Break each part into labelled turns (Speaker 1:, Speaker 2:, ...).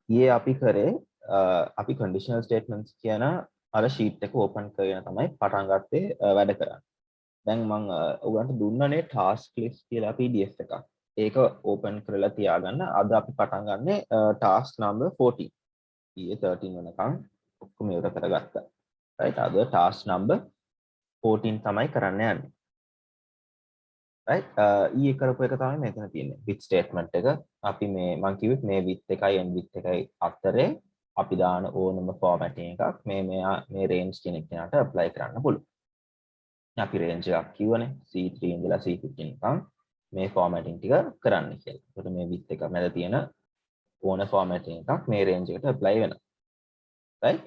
Speaker 1: ඊයේ අපි කරේ අපි conditional statements කියන අර sheet එක open කරගෙන තමයි පටන් ගත්තේ වැඩ කරන්න. දැන් මම ඔයගලන්ට දුන්නනේ task list කියලා PDF එකක්. ඒක open කරලා තියාගන්න. අද අපි පටන් ගන්නෙ task number 14. ඊයේ 13 වෙනකන් ඔක්කොම ඉවර කරගත්තා. right? අද task number 14 තමයි කරන්න යන්නේ. right? ඊයේ කරපු එක තමයි මෙතන තියෙන්නේ. with statement එක අපි මේ මම කිව්වෙත් මේ with එකයි and with එකයි අතරේ අපි දාන ඕනම formatting එකක් මේ range කෙනෙක්ට apply කරන්න පුළුවන්. අපි range එකක් කිව්වනේ C3 ඉඳලා C15 නිකන් මේ formatting ටික කරන්න කියලා. ඒකට මේ with එක මැද තියෙන ඕන formatting එකක් මේ range එකට apply වෙනවා. right?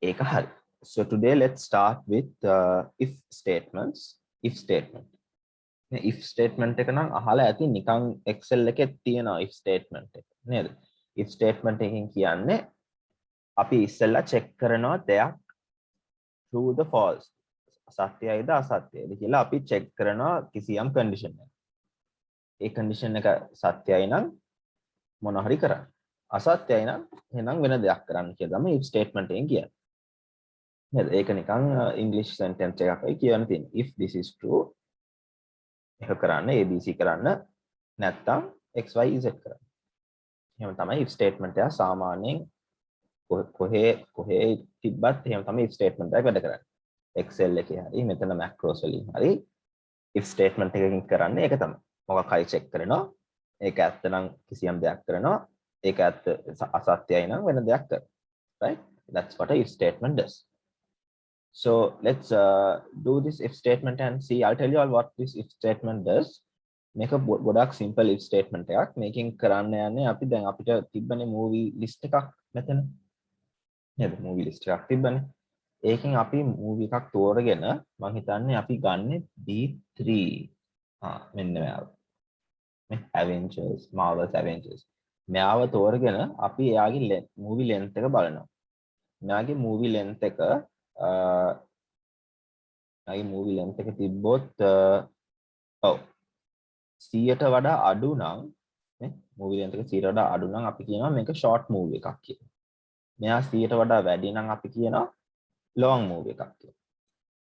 Speaker 1: ඒක හරි. So today let's start with if statements. if statement. if statement එක නම් අහලා ඇති නිකන් Excel එකේ තියෙනවා if statement එක නේද? if statement එකකින් කියන්නේ අපි ඉස්සෙල්ලා check කරනවා දෙයක් true the false සත්‍යයිද අසත්‍යයිද කියලා අපි check කරනවා කිසියම් condition එකක්. ඒ condition එක සත්‍යයි නම් මොන හරි කරන්න. අසත්‍යයි නම් එහෙනම් වෙන දෙයක් කරන්න කියලා තමයි if statement එකෙන් කියන්නේ. නේද? ඒක නිකන් English sentence එකක් අය කියන්න තියෙන්නේ. if this is true එක කරන්න ABC කරන්න නැත්නම් XYZ කරන්න. එහෙම තමයි if statement එක සාමාන්‍යයෙන් කොහේ තිබ්බත් එහෙම තමයි if statement එක වැඩ කරන්නේ. Excel එකේ හරි මෙතන macros වලින් හරි if statement එකකින් කරන්නේ ඒක තමයි. මොකක් හරි check කරනවා. ඒක ඇත්ත නම් කිසියම් දෙයක් කරනවා. ඒක ඇත්ත අසත්‍යයි නම් වෙන දෙයක් කරනවා. right? That's what a if statement does. So let's do this if statement and see. I'll tell you all what this if statement does. මේක ගොඩක් simple if statement එකක්. මේකෙන් කරන්න යන්නේ අපි දැන් අපිට තිබ්බනේ movie list එකක් මෙතන. නේද? movie list එකක් තිබ්බනේ. ඒකෙන් අපි movie එකක් තෝරගෙන මම හිතන්නේ අපි ගන්නෙ D3. මෙන්න මෙයාව. මේ Avengers, Marvel's Avengers. මෙයාව තෝරගෙන අපි එයාගේ movie length එක බලනවා. මෙයාගේ movie length එක movie length එක තිබ්බොත් ඔව් 100ට වඩා අඩු නම් නේ movie length එක 100ට වඩා අඩු නම් අපි කියනවා මේක short movie එකක් කියලා. මෙයා 100ට වඩා වැඩි නම් අපි කියනවා long movie එකක් කියලා.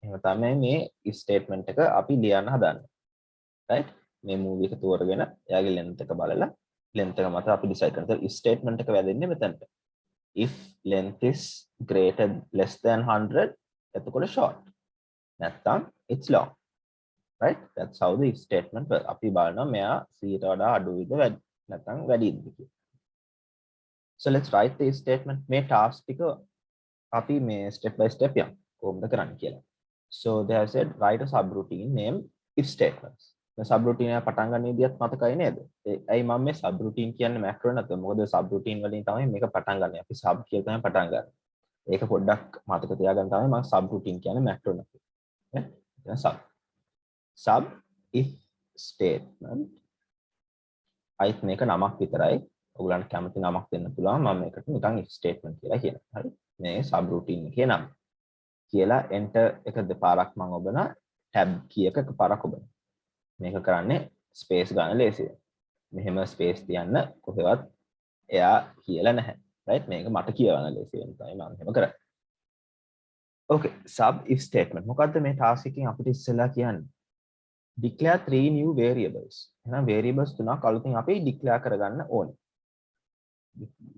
Speaker 1: එහෙනම් තමයි මේ if statement එක අපි ලියන්න හදන්නේ. right? මේ movie එක තෝරගෙන එයාගේ length එක බලලා length එක මත අපි decide කරනවා. if statement එක වැදෙන්නේ මෙතනට. if length is greater less than 100 එතකොට short. නැත්නම් it's long. right? That's how the if statement works. අපි බලනවා මෙයා 100ට වඩා අඩුයිද නැත්නම් වැඩිද කියලා. So let's write the if statement. මේ task ටික අපි මේ step by step යමු. කොහොමද කරන්නේ කියලා. So they have said write a subroutine name if statements. මේ subroutine එක පටන් ගන්න විදිහත් මතකයි නේද? ඇයි මම මේ subroutine කියන්නේ macro නැත්නම් මොකද subroutine වලින් තමයි මේක පටන් ගන්න. අපි sub කියලා තමයි පටන් ගන්න. ඒක පොඩ්ඩක් මතක තියාගන්න තමයි මම subroutine කියන්නේ macro නැත්නම්. නේ? sub if statement අයිත් මේක නමක් විතරයි. ඔයගලන්ට කැමති නමක් දෙන්න පුළුවන්. මම මේකට නිකන් if statement කියලා කියනවා. හරි. මේ subroutine එකේ නම. කියලා enter එක දෙපාරක් මම ඔබන tab key එක එකපාරක් ඔබන. මේක කරන්නේ space ගන්න ලේසියි. මෙහෙම space තියන්න කොහෙවත් එයා කියලා නැහැ. right? මේක මට කියවන්න ලේසියි වෙන තමයි මම එහෙම කරන්නේ. okay sub if statement මොකද්ද මේ task එකකින් අපිට ඉස්සෙල්ලා කියන්නේ? declare 3 new variables. එහෙනම් variables තුනක් අලුතින් අපි declare කරගන්න ඕනේ.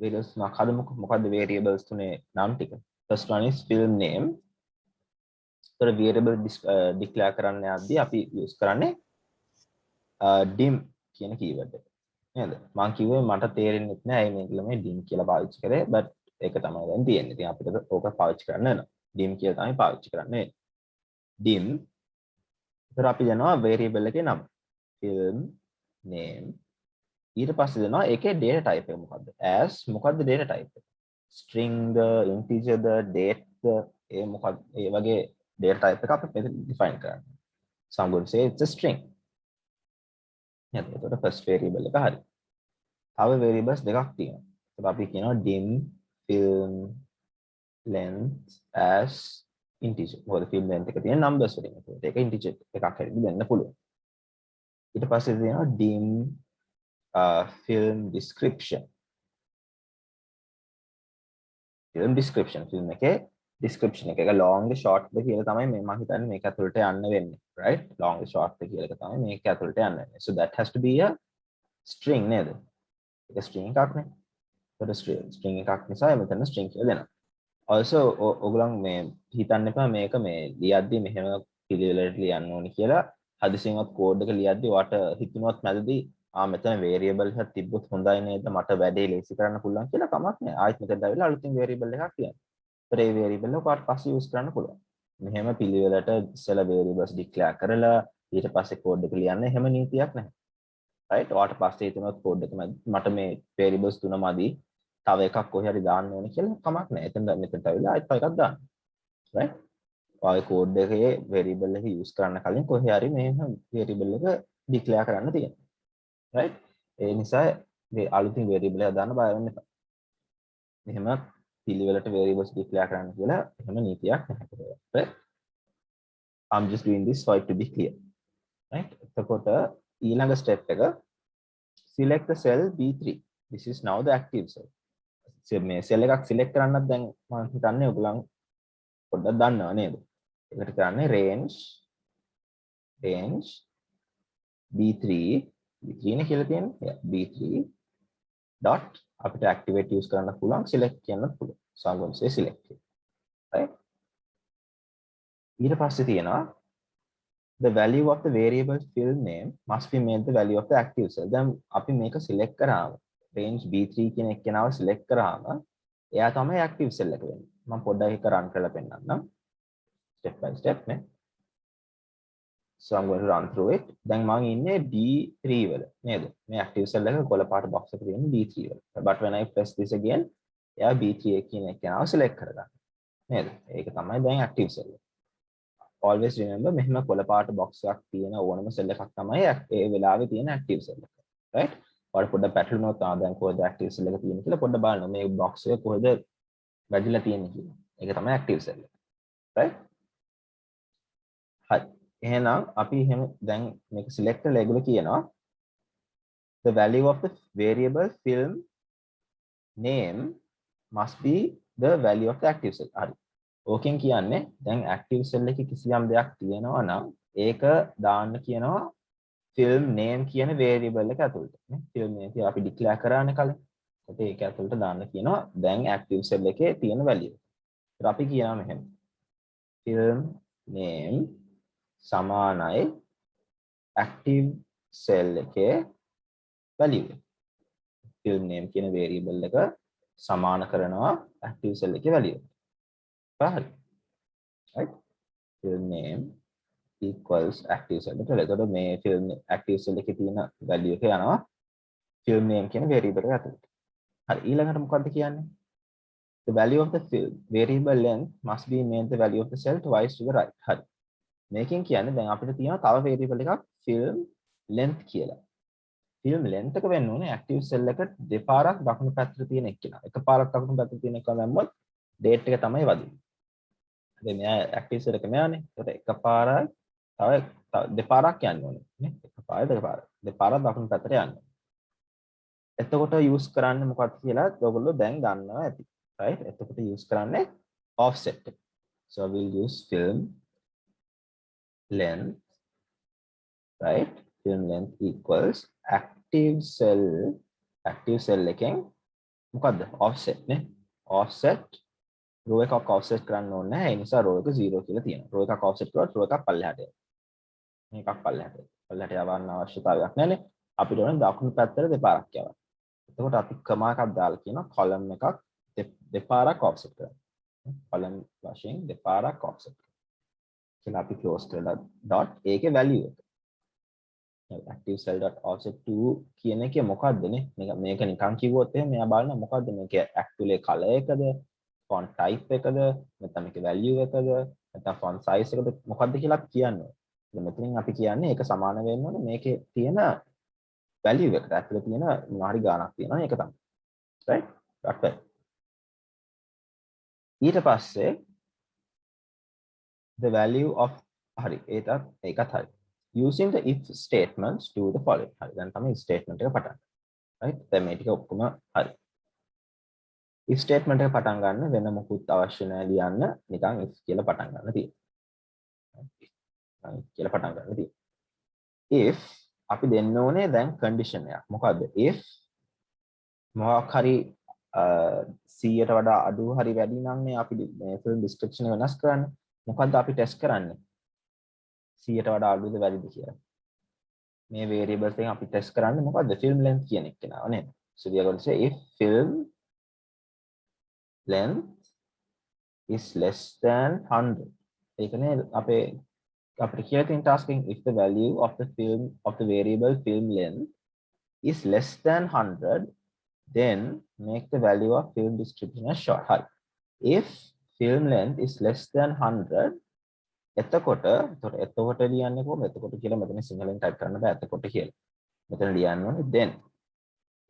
Speaker 1: variables තුනක් හදමු. මොකද්ද variables තුනේ නම් ටික? first one is film name. ඒතර variable declare කරන්න යද්දී අපි use කරන්නේ dim කියන keyword එක. නේද? මම කිව්වේ මට තේරෙන්නේ නැහැ මේ ළමයි dim කියලා පාවිච්චි කරේ but ඒක තමයි දැන් තියෙන්නේ. ඉතින් අපිට ඕක පාවිච්චි කරන්න වෙනවා. dim කියලා තමයි පාවිච්චි කරන්නේ. dim ඒතර අපි දෙනවා variable එකේ නම. film name ඊට පස්සේ දෙනවා ඒකේ data type එක මොකද්ද? as මොකද්ද data type එක? string ද integer ද date ද ඒ මොකක්ද ඒ වගේ data type එක අපි මෙතන define කරන්න. So I'm going to say it's a string. නේද? ඒකට first variable එක හරි. තව variables දෙකක් තියෙනවා. ඒකට අපි කියනවා dim film length as integer. මොකද film length එක තියෙන numbers වලින්. ඒක integer එකක් හැටියට දෙන්න පුළුවන්. ඊට පස්සේ තියෙනවා dim film description. film description film එකේ description එක long short ද කියලා තමයි මම හිතන්නේ මේක ඇතුළට යන්න වෙන්නේ right long short ද කියලා එක තමයි මේක ඇතුළට යන්න වෙන්නේ so that has to be a string නේද ඒක string එකක් නේ ඒකට string එකක් නිසා මෙතන string කියලා දෙනවා also ඔයගොල්ලන් මේ හිතන්න එපා මේක මේ ලියද්දි මෙහෙම පිළිවෙලට ලියන්න ඕනි කියලා හදිසියෙන්වත් කෝඩ් එක ලියද්දි ඔයාට හිතුනොත් නැදදී මෙතන variable එකක් තිබ්බොත් හොඳයි නේද මට වැඩේ ලේසි කරන්න පුළුවන් කියලා කමක් නැහැ ආයෙත් මෙතනට ආවිල්ලා අලුතින් variable එකක් ලියන්න. ඒතර ඒ variable එක ඔයාට පස්සේ use කරන්න පුළුවන්. මෙහෙම පිළිවෙලට ඉස්සෙල්ලා variables declare කරලා ඊට පස්සේ කෝඩ් එක ලියන්න එහෙම නීතියක් නැහැ. right ඔයාට පස්සේ හිතුනොත් කෝඩ් එක මට මේ variables තුනමදි තව එකක් කොහේ හරි දාන්න ඕනේ කියලා කමක් නැහැ. එතන මෙතනට ආවිල්ලා ආයෙත් තව එකක් දාන්න. right ඔය කෝඩ් එකේ variable එක use කරන්න කලින් කොහේ හරි මේ variable එක declare කරන්න තියෙනවා. right ඒ නිසා මේ අලුතින් variable එක දාන්න බය වෙන්න එපා. මෙහෙම පිළිවෙලට variables declare කරන්න කියලා එහෙම නීතියක් නැහැ. right I'm just doing this for it to be clear. right එතකොට ඊළඟ step එක select the cell B3. This is now the active cell. මේ cell එකක් select කරන්නත් දැන් මම හිතන්නේ ඔයගොල්ලන් පොඩ්ඩක් දන්නවා නේද? ඒකට කරන්නේ range B3 නේ කියලා තියෙන්නේ. B3 dot අපිට activate use කරන්න පුළුවන් select කියන්නත් පුළුවන්. So I'm going to say select. right ඊට පස්සේ තියෙනවා the value of the variable field name must be made the value of the active cell. දැන් අපි මේක select කරාම range B3 කියන එකේනාව select කරාම එයා තමයි active cell එක වෙන්නේ. මම පොඩ්ඩක් එක run කරලා පෙන්නන්නම්. step by step නේ. So I'm going to run through it. දැන් මම ඉන්නේ D3 වල නේද? මේ active cell එක කොළ පාට box එකේ තියෙන D3 වල. But when I press this again, එයා B3 කියන එකේනාව select කරගන්න. නේද? ඒක තමයි දැන් active cell එක. Always remember මෙහෙම කොළ පාට box එකක් තියෙන ඕනම cell එකක් තමයි ඒ වෙලාවේ තියෙන active cell එක. right? ඔයාලා පොඩ්ඩක් පැටලුනොත් දැන් කොහෙද active cell එක තියෙන්නේ කියලා පොඩ්ඩක් බලන්න. මේ box එක කොහෙද වැදිලා තියෙන්නේ කියලා. ඒක තමයි active cell එක. right? හරි. එහෙනම් අපි එහෙම දැන් මේක select කරලා ඒගොල්ලෝ කියනවා the value of the variable film name must be the value of the active cell. හරි. ඕකෙන් කියන්නේ දැන් active cell එකේ කිසියම් දෙයක් තියෙනවා නම් ඒක දාන්න කියනවා film name කියන variable එක ඇතුළට නේ. film name කියලා අපි declare කරානේ කලින්. ඒකට ඒක ඇතුළට දාන්න කියනවා දැන් active cell එකේ තියෙන value. ඒත් අපි කියනවා මෙහෙම. film name සමානයි active cell එකේ value. film name කියන variable එක සමාන කරනවා active cell එකේ value. right? film name equals active cell එකට. එතකොට මේ film active cell එකේ තියෙන value එක යනවා film name කියන variable එක ඇතුළට. හරි ඊළඟට මොකක්ද කියන්නේ? The value of the variable length must be made the value of the cell twice to the right. හරි. මේකෙන් කියන්නේ දැන් අපිට තියෙනවා තව variable එකක් film length කියලා. film length එක වෙන්න ඕනේ active cell එක දෙපාරක් දකුණු පැත්තට තියෙන එක කියලා. එකපාරක් දකුණු පැත්තට තියෙන එක දැම්මොත් date එක තමයි වදින්නේ. දැන් මෙයා active cell එක මෙයානේ. ඒකට එකපාරයි තව දෙපාරක් යන්න ඕනේ නේ. එකපාරයි දෙපාරක් දකුණු පැත්තට යන්න. එතකොට use කරන්නේ මොකක්ද කියලා ඔයගොල්ලෝ දැන් දන්නවා ඇති. right? එතකොට use කරන්නේ offset එක. So we'll use film length, right? Film length equals active cell එකෙන් මොකද්ද? offset නේ. offset row එකක් offset කරන්න ඕනේ නැහැ. ඒ නිසා row එක 0 කියලා තියෙනවා. row එකක් offset කරොත් row එකක් පල්ලෙහාට යනවා. මේකක් පල්ලෙහාට යවන්න අවශ්‍යතාවයක් නැහැ. අපිට ඕනේ දකුණු පැත්තට දෙපාරක් යවන්න. එතකොට අපි කමා එකක් දාලා කියනවා column එකක් දෙපාරක් offset කරන්න. column වශයෙන් දෙපාරක් offset කියලා අපි close කරලා dot ඒකේ value එක. active cell dot offset 2 කියන එකේ මොකද්ද නේ? මේක නිකන් කිව්වොත් එහෙනම් මෙයා බලන මොකද්ද මේකේ actually color එකද? font type එකද? නැත්නම් මේකේ value එකද? නැත්නම් font size එකද? මොකද්ද කියලා අපි කියන්නේ. මෙතනින් අපි කියන්නේ ඒක සමාන වෙන්න ඕනේ මේකේ තියෙන value එකට. ඇතුලේ තියෙන මොනවාරි ගාණක් තියෙනවා ඒක තමයි. right? right. ඊට පස්සේ the value of හරි ඒකත් හරි. using the if statements do the following. හරි දැන් තමයි statement එක පටන් ගන්න. right? දැන් මේ ටික ඔක්කොම හරි. if statement එක පටන් ගන්න වෙන මොකුත් අවශ්‍ය නැහැ ලියන්න නිකන් if කියලා පටන් ගන්න තියෙනවා කියලා පටන් ගන්න තියෙනවා if අපි දෙන්න ඕනේ දැන් condition එකක් මොකද්ද if මොකක් හරි 100ට වඩා අඩු හරි වැඩි නම් නේ අපි මේ film description එක වෙනස් කරන්නේ මොකද්ද අපි ටෙස්ට් කරන්නේ 100ට වඩා අඩුද වැඩිද කියලා මේ variables එකෙන් අපි ටෙස්ට් කරන්නේ මොකද්ද film length කියන එක නේද නේද so we are going to say if film length is less than 100 ඒ කියන්නේ අපේ අපිට කියලා තියෙන tasking if the value of the variable film length is less than 100 then make the value of film description as short high if film length is less than 100 එතකොට ලියන්නේ කොහොමද එතකොට කියලා මෙතන සිංහලෙන් ටයිප් කරන්න බෑ එතකොට කියලා මෙතන ලියන්න ඕනේ then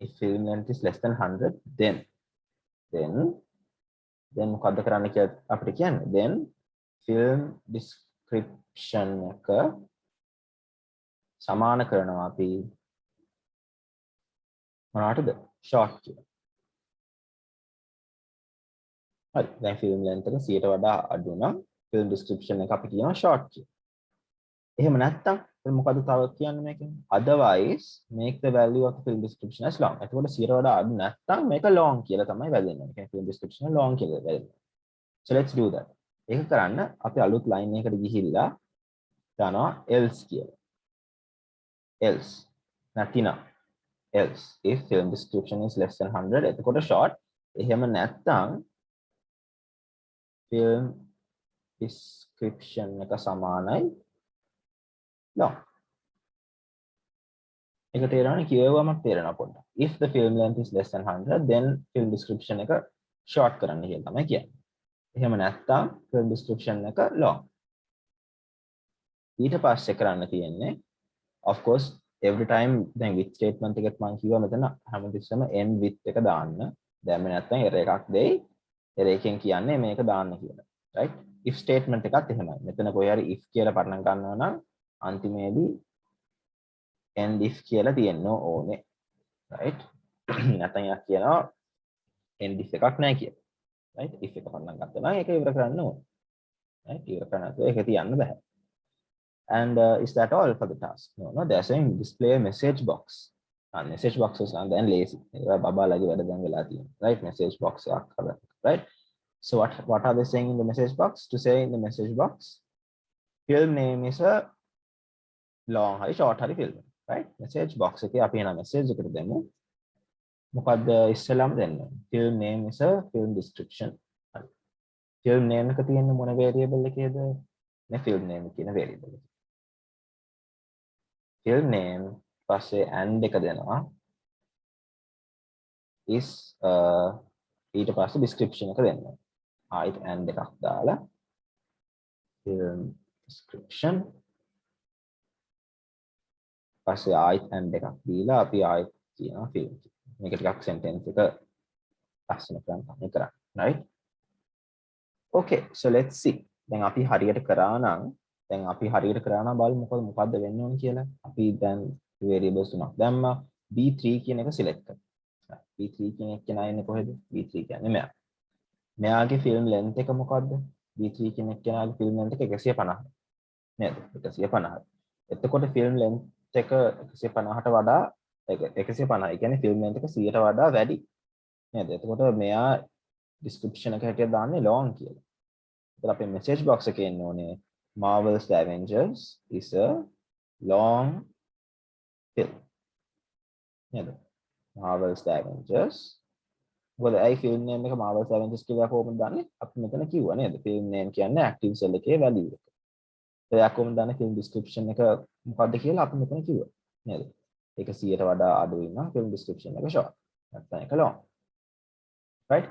Speaker 1: if film length is less than 100 then මොකද්ද කරන්න කියලා අපිට කියන්නේ then film description එක සමාන කරනවා අපි මොනවටද short කියලා හරි දැන් film length එක 100ට වඩා අඩු නම් film description එක අපි කියනවා short කියලා එහෙම නැත්නම් මොකද්ද තව කියන්නේ මේකෙන් otherwise make the value of the film description as long එතකොට 100ට වඩා අඩු නැත්නම් මේක long කියලා තමයි වැදෙන්නේ කියන්නේ film description long කියලා වැදෙන්නේ so let's do that ඒක කරන්න අපි අලුත් line එකකට ගිහිල්ලා දානවා else කියලා else නැතිනම් else if film description is less than 100 එතකොට short එහෙම නැත්නම් film description එක සමානයි long ඒක තේරෙනවනේ කියවුවම තේරෙනවා පොඩ්ඩක් if the film length is less than 100 then film description එක short කරන්න කියලා තමයි කියන්නේ එහෙම නැත්නම් film description එක long ඊට පස්සේ කරන්න තියෙන්නේ of course every time දැන් with statement එකත් මම කිව්වා මෙතන හැමතිස්සෙම end with එක දාන්න දැම්මේ නැත්නම් error එකක් දෙයි error එකෙන් කියන්නේ මේක දාන්න කියලා right if statement එකත් එහෙමයි මෙතන කොහේ හරි if කියලා පටන් ගන්නවා නම් අන්තිමේදී end if කියලා තියෙන්න ඕනේ right නැත්නම් යක් කියනවා end if එකක් නැහැ කියලා right if එක පටන් ගත්තා නම් ඒක ඉවර කරන්න ඕනේ right ඉවර කරන්න නැතුව ඒක තියන්න බෑ and is that all for the task no they're saying display a message box message boxes and then lazy බබාලගේ වැඩ දැන් වෙලා තියෙනවා right message box එකක් හදන්න right so what are they saying in the message box to say in the message box film name is a long hari short hari film right message box එකේ අපි එන message එකට දෙමු මොකද්ද ඉස්සෙල්ලාම දෙන්න film name is a film description film name එක තියෙන්නේ මොන variable එකේද මේ film name කියන variable එක film name පස්සේ and එක දෙනවා is ඊට පස්සේ description එක දෙන්න ආයෙත් and එකක් දාලා film description පස්සේ ආයෙත් and එකක් දීලා අපි ආයෙත් කියනවා film මේක ටිකක් sentence එක ලස්සන කරන්න right okay so let's see දැන් අපි හරියට කරා නම් බලමු මොකද්ද වෙන්න ඕන කියලා අපි දැන් variables තුනක් දැම්මා b3 කියන එක select කරා b3 කියන එක කෙනා ඉන්නේ කොහෙද b3 කියන්නේ මෙයාගේ film length එක මොකද්ද b3 කියන එක කෙනාගේ film length එක 150 නේද 150 එතකොට film length එක 150ට වඩා 150 ඒ කියන්නේ film length එක 100ට වඩා වැඩි නේද එතකොට මෙයා description එක හැටියට දාන්නේ long කියලා එතකොට අපේ message box එකේ එන්න ඕනේ Marvel's The Avengers is a long film නේද Marvel's The Avengers මොකද ඒ film name එක Marvel's The Avengers කියලා කොහොමද දාන්නේ අපි මෙතන කිව්වා නේද film name කියන්නේ active cell එකේ value එක එයා කොහොමද දාන්නේ film description එක මොකද්ද කියලා අපි මෙතන කිව්වා නේද ඒක 100ට වඩා අඩුයි නම් film description එක short නැත්නම් ඒක long right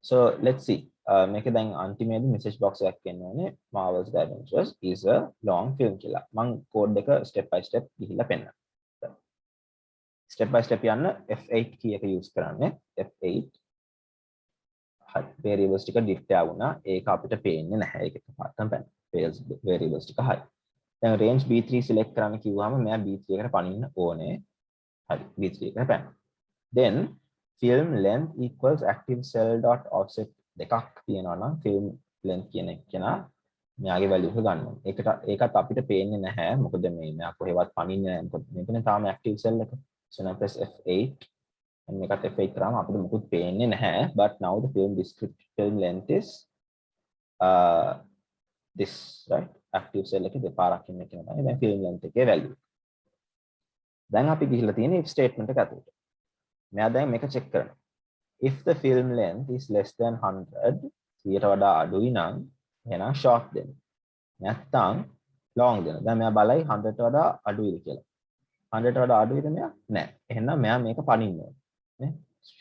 Speaker 1: so let's see මේක දැන් අන්තිමේදී message box එකක් එන්න ඕනේ Marvel's The Avengers is a long film කියලා මම code එක step by step ගිහිල්ලා පෙන්නනවා step by step යන්න F8 key එක use කරන්නේ F8 හරි variables ටික declare වුණා ඒක අපිට පේන්නේ නැහැ ඒක පාටම පෙන්න variables ටික හරි දැන් range B3 select කරන්න කිව්වම මෙයා B3 එකට පනින්න ඕනේ හරි B3 එකට පැන then film length equals active cell dot offset දෙකක් තියෙනවා නම් film length කියන එක කෙනා මෙයාගේ value එක ගන්නවා. ඒකත් අපිට පේන්නේ නැහැ. මොකද මෙයා කොහෙවත් පනින්නේ නැහැ. මොකද මෙතන තාම active cell එක. So now press F8 and මේකත් F8 කරාම අපිට මොකුත් පේන්නේ නැහැ. But now the film length is this, right? Active cell එකේ දෙපාරක් ඉන්න කෙනා තමයි දැන් film length එකේ value. දැන් අපි ගිහිල්ලා තියෙන if statement එක ඇතුළට. මෙයා දැන් මේක check කරනවා. If the film length is less than 100, 100ට වඩා අඩුයි නම් එහෙනම් short දෙන්න. නැත්නම් long දෙන්න. දැන් මෙයා බලයි 100ට වඩා අඩුයිද කියලා. 100ට වඩා අඩුයිද මෙයා? නැහැ. එහෙනම් මෙයා මේක පනින්න ඕනේ. නේ?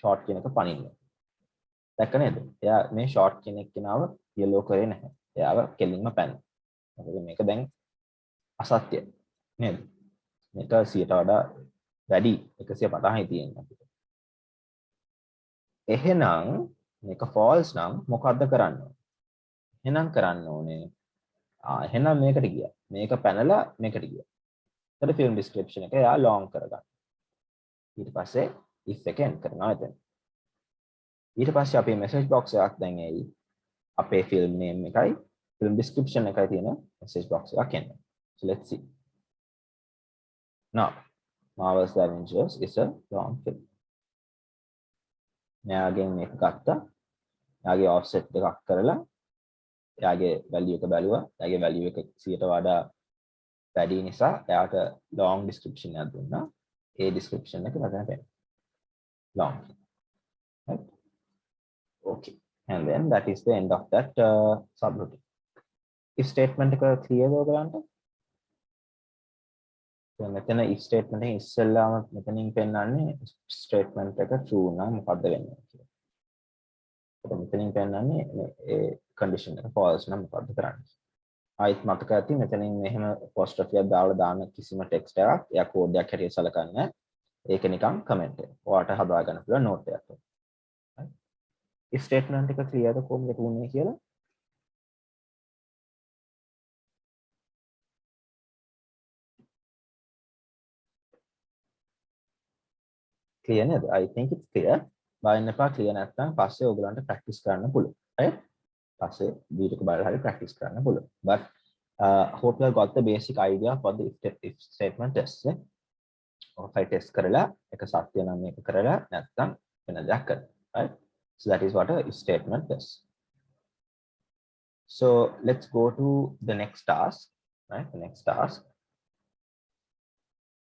Speaker 1: short කියන එක පනින්න ඕනේ. දැක්ක නේද? එයා මේ short කියන එක්කෙනාව yellow කරේ නැහැ. එයාව කෙලින්ම පැන්නා. මොකද මේක දැන් අසත්‍යයි. නේද? මේක 100ට වඩා වැඩි 150යි තියෙන්නේ අපිට. එහෙනම් මේක false නම් මොකද්ද කරන්න ඕනේ? එහෙනම් කරන්න ඕනේ එහෙනම් මේකට ගියා. මේක පැනලා මේකට ගියා. ඊට film description එක එයා long කරගන්න. ඊට පස්සේ if එක end කරනවා එතන. ඊට පස්සේ අපේ message box එකක් දැන් එයි. අපේ film name එකයි film description එකයි තියෙන message box එකක් එන්න. So let's see. Now Marvel's Avengers is a long film. මෙයාගෙන් මේක ගත්තා. එයාගේ offset එකක් කරලා එයාගේ value එක බැලුවා. එයාගේ value එක 100ට වඩා වැඩි නිසා එයාට long description එකක් දුන්නා. ඒ description එක මෙතන තියෙනවා. long. Right? Okay. And then that is the end of that subroutine. If statement එක clear ඔයගලන්ට? මෙතන if statement එකේ ඉස්සෙල්ලාම මෙතනින් පෙන්නන්නේ statement එක true නම් මොකද්ද වෙන්නේ කියලා. ඒක මෙතනින් පෙන්නන්නේ ඒ condition එක false නම් මොකද්ද කරන්නේ. ආයිත් මතක ඇති මෙතනින් මෙහෙම apostrophe එකක් දාලා දාන කිසිම text එකක් එයා code එකක් හැටියට සලකන්නේ. ඒක නිකන් comment එක. ඔයාලට හදා ගන්න පුළුවන් note එකක්. if statement එක clear ද කොහොමද උනේ කියලා clear නේද? I think it's clear. බලන්න එපා clear නැත්නම් පස්සේ ඔයගලන්ට practice කරන්න පුළුවන්. right? පස්සේ වීඩියෝ එක බලලා හරි practice කරන්න පුළුවන්. But hope you have got the basic idea for the if statement test. ඔකයි test කරලා එක සත්‍ය නම් මේක කරලා නැත්නම් වෙන දෙයක් කරන්න. right? So that is what a if statement is. So let's go to the next task. Right? The next task.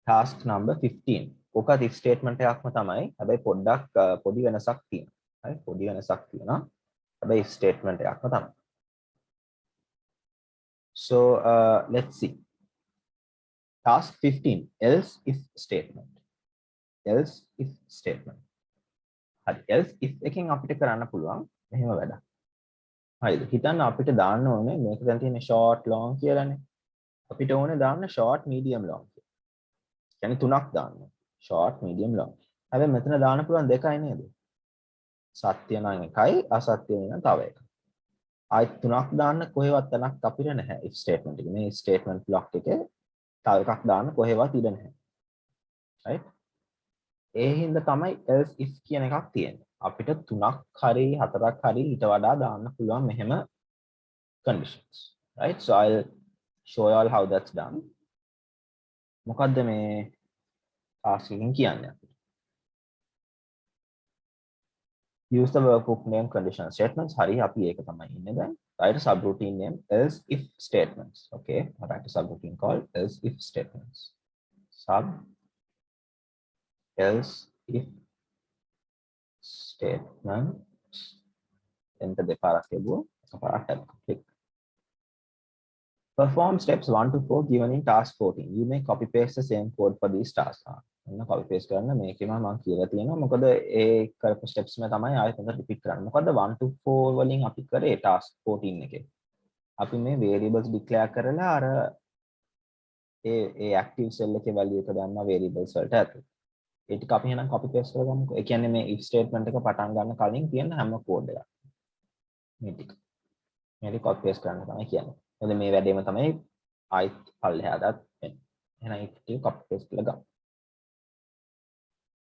Speaker 1: Task number 15. ඔකත් if statement එකක්ම තමයි. හැබැයි පොඩ්ඩක් පොඩි වෙනසක් තියෙනවා. right? පොඩි වෙනසක් තියෙනවා. හැබැයි if statement එකක්ම තමයි. So let's see. Task 15. Else if statement. Else if statement. හරි. else if එකෙන් අපිට කරන්න පුළුවන් මෙහෙම වැඩක්. හරිද? හිතන්න අපිට දාන්න ඕනේ මේක දැන් තියෙන short long කියලානේ. අපිට ඕනේ දාන්න short medium long. يعني තුනක් දාන්න. short medium long. හැබැයි මෙතන දාන්න පුළුවන් දෙකයි නේද? සත්‍ය නම් එකයි අසත්‍ය නම් තව එකක්. ආයි තුනක් දාන්න කොහෙවත් තැනක් අපිට නැහැ if statement එකේ. මේ statement block එකේ තව එකක් දාන්න කොහෙවත් ඉඩ නැහැ. right? ඒ හින්දා තමයි else if කියන එකක් තියෙන්නේ. අපිට තුනක් හරි හතරක් හරි ඊට වඩා දාන්න පුළුවන් මෙහෙම conditions. right? So I'll show you all how that's done. මොකද්ද මේ task එකකින් කියන්නේ අපිට? Use the workbook name conditional statements. හරි අපි ඒක තමයි ඉන්නේ දැන්. Write a subroutine name else if statements. Okay, I write a subroutine called else if statements. Sub else if statements. Enter දෙපාරක් ලැබුවා. එකපාරක් type click. Perform steps 1 to 4 given in task 14. You may copy paste the same code for these tasks. ඔන්න copy paste කරන්න මේකෙම මම කියලා තියෙනවා. මොකද ඒ කරපු steps මේ තමයි ආයෙත් හොඳට repeat කරන්න. මොකද 1 to 4 වලින් අපි කරේ task 14 එකේ. අපි මේ variables declare කරලා අර ඒ active cell එකේ value එක දාන්න variables වලට ඇතුළේ. ඒ ටික අපි එහෙනම් copy paste කරගමුකෝ. ඒ කියන්නේ මේ if statement එක පටන් ගන්න කලින් තියෙන හැම code එකක්. මේ ටික. මේක copy paste කරන්න තමයි කියන්නේ. මොකද මේ වැඩේම තමයි ආයිත් පල්ලෙහාටත් වෙන්නේ. එහෙනම් ඒක ටික copy paste කරලා ගමු.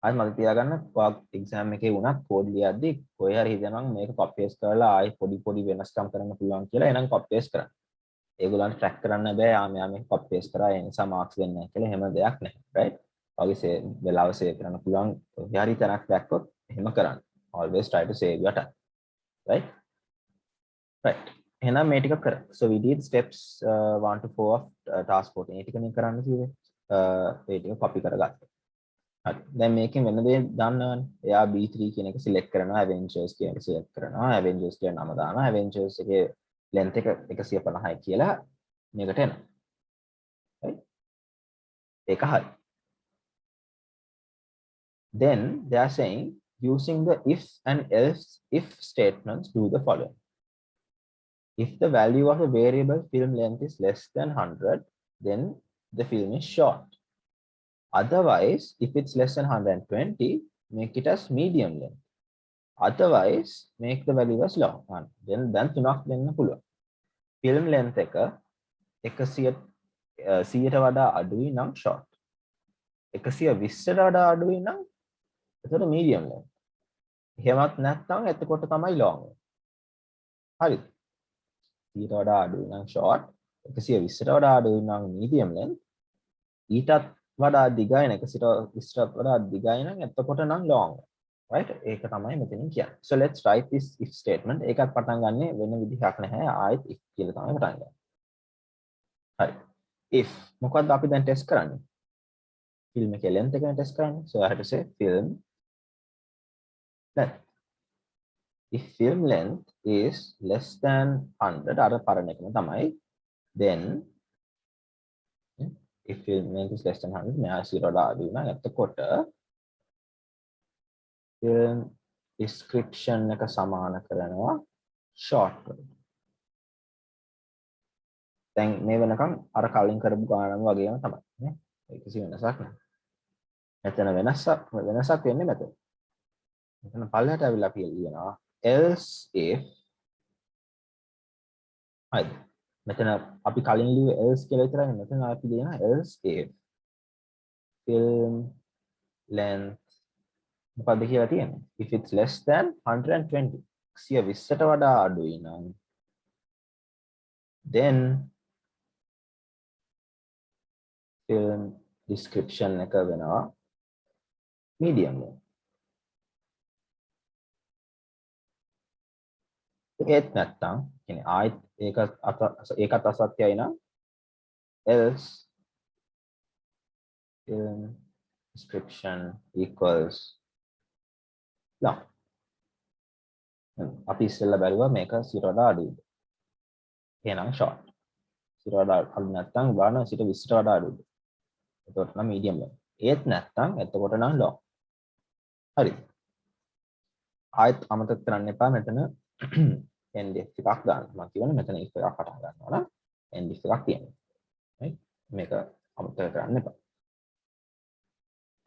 Speaker 1: අද මතක තියාගන්න ඔයාලා එක්සෑම් එකේ වුණත් කෝඩ් ලියද්දි කොහේ හරි හිතනවා මේක කොපි පේස්ට් කරලා ආයි පොඩි වෙනස්කම් කරන්න පුළුවන් කියලා එහෙනම් කොපි පේස්ට් කරන්න. ඒගොල්ලන්ට ට්‍රැක් කරන්න බෑ යා මේක කොපි පේස්ට් කරා ඒ නිසා මාක්ස් දෙන්නේ නැහැ කියලා එහෙම දෙයක් නැහැ. රයිට්? ඔයගේ වෙලාව සේව් කරන්න පුළුවන් හරි තැනක් දැක්කොත් එහෙම කරන්න. always try to save your time. Right? Right. එහෙනම් මේ ටික කරා. So we did steps 1 to 4 of task 14. ඒ ටිකනේ කරන්න කිව්වේ. ඒ ටික copy කරගත්තා. හරි. දැන් මේකෙන් වෙන දේ දන්නවනේ. එයා B3 කියන එක select කරනවා, Avengers කියන එක select කරනවා, Avengers කියන නම දානවා, Avengers එකේ length එක 150යි කියලා මේකට එනවා. right? ඒක හරි. Then they are saying using the if and else if statements do the following. If the value of a variable film length is less than 100, then the film is short. Otherwise, if it's less than 120, make it as medium length. Otherwise, make the value as long. Then තුනක් දෙන්න පුළුවන්. Film length එක 100ට වඩා අඩුයි නම් short. 120ට වඩා අඩුයි නම් එතකොට medium length. එහෙමත් නැත්නම් එතකොට තමයි long. හරිද? 100ට වඩා අඩුයි නම් short, 120ට වඩා අඩුයි නම් medium length, ඊටත් වඩා දිගයි නම් 120ට වඩා දිගයි නම් එතකොට නම් long. right? ඒක තමයි මෙතනින් කියන්නේ. So let's write this if statement. ඒකත් පටන් ගන්නෙ වෙන විදිහක් නැහැ. ආයෙත් if කියලා තමයි පටන් ගන්නේ. හරි. if මොකද්ද අපි දැන් ටෙස්ට් කරන්නේ? film එකේ length එක ටෙස්ට් කරන්නේ. So I have to say film length. If film length is less than 100, අර පරණ එකම තමයි. Then if film length is less than 100, මෙයා 0 වඩා අඩු නම් එතකොට film description එක සමාන කරනවා short වලට. දැන් මේ වෙනකන් අර කලින් කරපු ගානම වගේම තමයි නේ. ඒක කිසි වෙනසක් නැහැ. මෙතන වෙනසක් වෙන්නේ මෙතන. මෙතන පල්ලෙහාට අවිලා කියනවා else if හරි. මෙතන අපි කලින් ලියුවේ else කියලා විතරයි. මෙතන අපි ලියනවා else if film length මොකද්ද කියලා තියෙන්නේ? If it's less than 120, 120ට වඩා අඩුයි නම් then film description එක වෙනවා medium length. ඒත් නැත්තම් කියන්නේ ආයෙත් ඒකත් අසත්‍යයි නම් else film description equals long. අපි ඉස්සෙල්ලා බැලුවා මේක 0 වඩා අඩුයිද. එහෙනම් short. 0 වඩා අඩු නැත්තම් බලන්න 120ට වඩා අඩුයිද. එතකොට නම් medium length. ඒත් නැත්තම් එතකොට නම් long. හරිද? ආයෙත් අමතක කරන්න එපා මෙතන end if එකක් දාන්න. මම කියන්නේ මෙතන if එකක් පටන් ගන්නවා නම් end if එකක් තියෙනවා. right? මේක අමතක කරන්න එපා.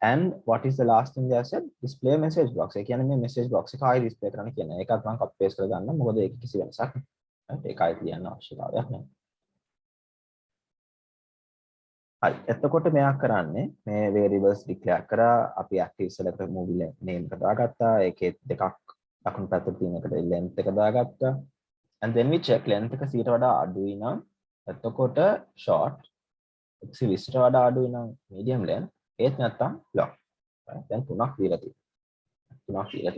Speaker 1: And what is the last thing they said? Display message box. ඒ කියන්නේ මේ message box එක ආයෙ display කරන්න කියන්නේ. ඒකත් මම copy paste කරලා ගන්න. මොකද ඒක කිසි වෙනසක් නැහැ. right? ඒක ආයෙ ලියන්න අවශ්‍යතාවයක් නැහැ. හරි. එතකොට මෙයා කරන්නේ මේ variables declare කරා අපි active select movie name එක දාගත්තා. ඒකේ දෙකක් දකුණු පැත්තේ තියෙන එකට length එක දාගත්තා. And then we check length එක 100ට වඩා අඩුයි නම් එතකොට short, 120ට වඩා අඩුයි නම් medium length, ඒත් නැත්තම් long. right? දැන් තුනක් දීලා තියෙනවා.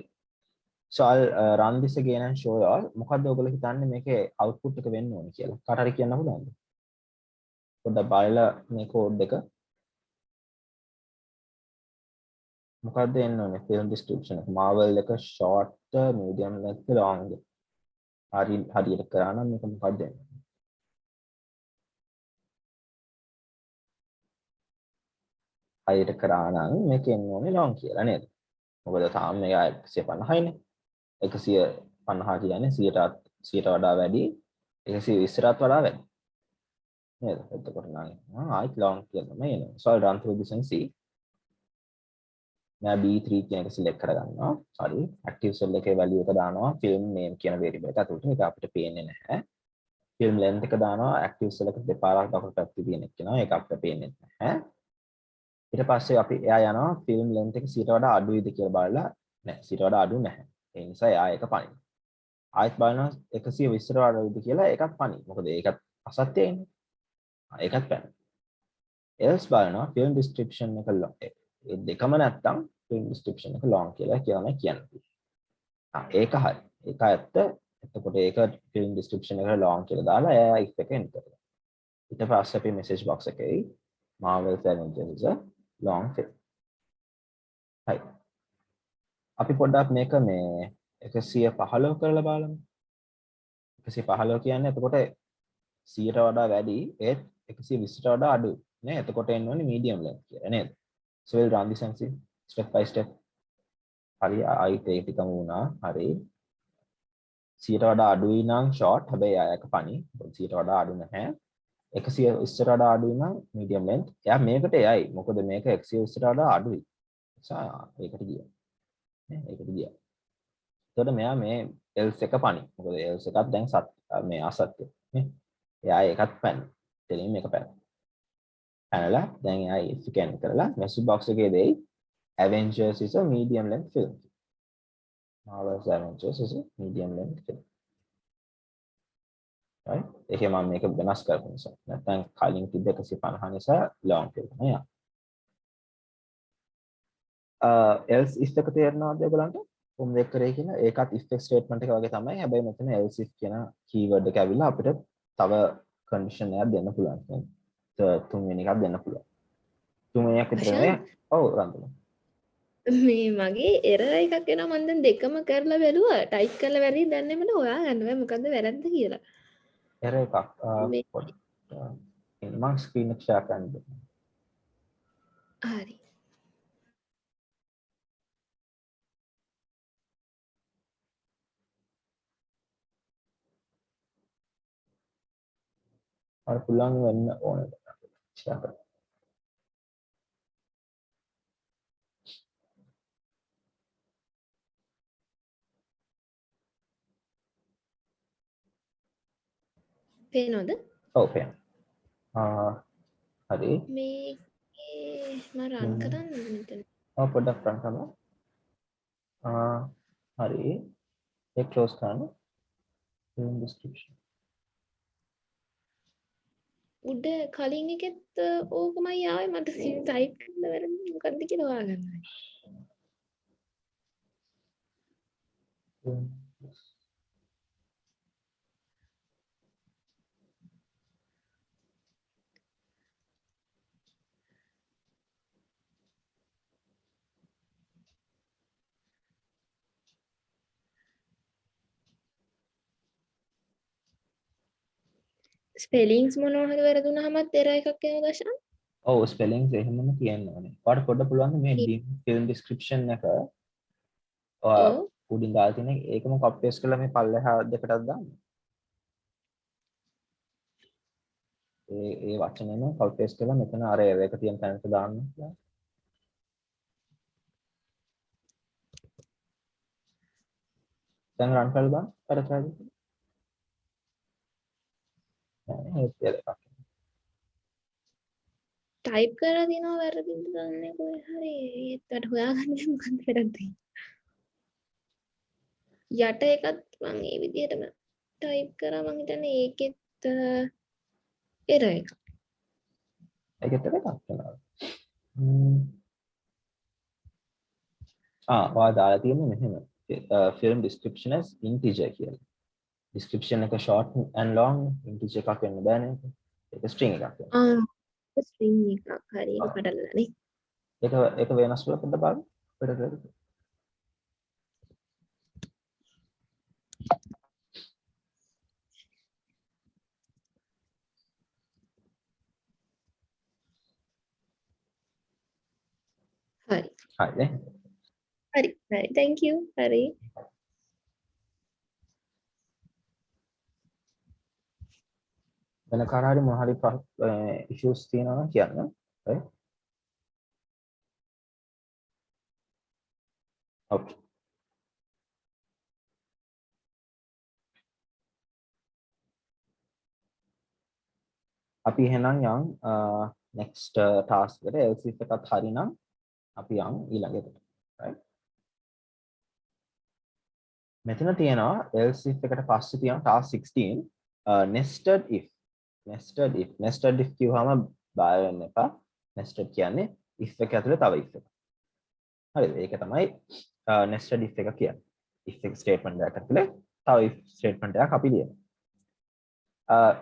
Speaker 1: So I'll run this again and show you all. මොකද්ද ඔයගොල්ලෝ හිතන්නේ මේකේ output එක වෙන්න ඕනේ කියලා. කාට හරි කියන්න පුළුවන්ද? පොඩ්ඩක් බලලා මේ කෝඩ් එක මොකද්ද එන්න ඕනේ film description එක. Marvel එක short, medium length, long. හරියට කරා නම් මේක මොකක්ද එන්නේ? හරියට කරා නම් මේක එන්න ඕනේ long කියලා නේද? මොකද තාම මේක 150යිනේ. 150 කියන්නේ 100ට වඩා වැඩි, 120ටත් වඩා වැඩි. නේද? එතකොට නම් ආයිත් long කියලා තමයි එන්නේ. So I'll run through this and see. මම B3 කියන එක select කරගන්නවා. sorry, active cell එකේ value එක දානවා film name කියන variable එක. අතට ඒක අපිට පේන්නේ නැහැ. film length එක දානවා active cell එක දෙපාරක් දකුණු පැත්තේ තියෙන එක කියනවා. ඒක අපිට පේන්නේ නැහැ. ඊට පස්සේ අපි එයා යනවා ෆිල්ම් ලෙන්ත් එක 100ට වඩා අඩුයිද කියලා බලලා නෑ 100ට වඩා අඩු නැහැ. ඒ නිසා එයා ඒක පනිනවා. ආයෙත් බලනවා 120ට වඩා අඩුයිද කියලා ඒකත් පනිනවා. මොකද ඒකත් අසත්‍යයිනේ. ඒකත් පැන. else බලනවා ෆිල්ම් ඩිස්ක්‍රිප්ෂන් එක ඒ දෙකම නැත්තම් ෆිල්ම් ඩිස්ක්‍රිප්ෂන් එක long කියලා කියන්නේ. ඒක හරි. ඒක ඇත්ත. එතකොට ඒක ෆිල්ම් ඩිස්ක්‍රිප්ෂන් එකට long කියලා දාලා එයා if එක enter කරනවා. ඊට පස්සේ අපි message box එකේ Marvel's Avengers is a long film. හරි. අපි පොඩ්ඩක් මේක මේ 115 කරලා බලමු. 115 කියන්නේ එතකොට 100ට වඩා වැඩි ඒත් 120ට වඩා අඩුයි නේ. එතකොට එන්න ඕනේ medium length කියලා නේද? So we'll run this and see step by step. හරි ආයිත් ඒ ටිකම වුණා. හරි. 100ට වඩා අඩුයි නම් short. හැබැයි ආයක පණි. 100ට වඩා අඩු නැහැ. 120ට වඩා අඩුයි නම් medium length. එයා මේකට එයයි. මොකද මේක 120ට වඩා අඩුයි. නිසා ඒකට ගියා. නේ ඒකට ගියා. එතකොට මෙයා මේ else එක පණි. මොකද else එකත් දැන් මේ අසත්‍ය නේ. එයා ඒකත් පැන. දෙලින් මේක පැන. පැනලා දැන් එයා scan කරලා message box එකේ දෙයි Avengers is a medium length film. Marvel's Avengers is a medium length film. Right? ඒකේ මම මේක වෙනස් කරපු නිසා. නැත්නම් කලින් තිබ්බ 150 නිසා long film නේ. else if එක තේරෙනවද ඔයගලන්ට? කොහොමද ඒක කරේ කියලා? ඒකත් if statement එක වගේ තමයි. හැබැයි මෙතන else if කියන keyword එක ඇවිල්ලා අපිට තව condition එකක් දෙන්න පුළුවන්. තුන්වෙනි එකක් දෙන්න පුළුවන්. තුන්වෙනි එකක් විතර නේ. ඔව් රන්දුන.
Speaker 2: මේ මගේ error එකක් එනවා මම දැන් දෙකම කරලා බැලුවා ටයිප් කරලා වැරදි දැන් මට හොයාගන්න බෑ මොකද්ද වැරද්ද කියලා.
Speaker 1: error එකක්. මම screen එක share කරන්න.
Speaker 2: හරි.
Speaker 1: අර පුළුවන් වෙන්න ඕනේ. share කරන්න.
Speaker 2: පේනවද?
Speaker 1: ඔව් පේනවා. හරි.
Speaker 2: මේකේ මම රන් කරන්න මෙතන.
Speaker 1: ඔව් පොඩ්ඩක් run කරන්න. හරි. ඒක close කරන්න. film description.
Speaker 2: උඩ කලින් එකෙත් ඕකමයි ආවේ මට ටයිප් කරලා වැරදි මොකද්ද කියලා හොයාගන්න. ස්පෙලිංස් මොනවා හරි වැරදුනහමත් error එකක් එනවා දශා.
Speaker 1: ඔව් ස්පෙලිංස් එහෙමම තියෙන්න ඕනේ. ඔයාලට පොඩ්ඩක් පුළුවන් මේ film description එක
Speaker 2: ඔව්
Speaker 1: උඩින් දාලා තියෙන ඒකම copy paste කරලා මේ පල්ලෙහා දෙකටත් දාන්න. ඒ වචනේම copy paste කරලා මෙතන අර ඒක තියෙන තැනට දාන්න. දැන් run කරලා බලන්න. කරලා
Speaker 2: ටයිප් කරලා දිනවා වැරදිද දන්නේ කොහේ හරි ඒත් හොයාගන්න මොකක්ද වැරද්ද. යට එකත් මම මේ විදිහටම ටයිප් කරා මම හිතන්නේ ඒකෙත් error එකක්.
Speaker 1: ඒකත් එකක් කරනවා. ඔයා දාලා තියෙන්නේ මෙහෙම. film description as integer කියලා. description එක short and long integer එකක් වෙන්න බෑනේ. ඒක string එකක් වෙනවා.
Speaker 2: ස්ට්‍රිං එකක් හරි ඒක පටලලානේ.
Speaker 1: ඒක වෙනස් වෙලා පොඩ්ඩක් බලන්න.
Speaker 2: හරි.
Speaker 1: හරිනේ.
Speaker 2: හරි. thank you. හරි.
Speaker 1: වෙන කාට හරි මොන හරි issues තියෙනවා නම් කියන්න. හරි. Okay. අපි එහෙනම් යන් next task එකට else if එකත් හරිනම් අපි යන් ඊළඟට right මෙතන තියෙනවා else if එකට පස්සේ තියෙනවා task 16 nested if කියවම බය වෙන්න එපා nested කියන්නේ if එක ඇතුලේ තව if එකක් හරිද ඒක තමයි nested if එක කියන්නේ if එක statement එකක් ඇතුලේ තව if statement එකක් අපි ලියනවා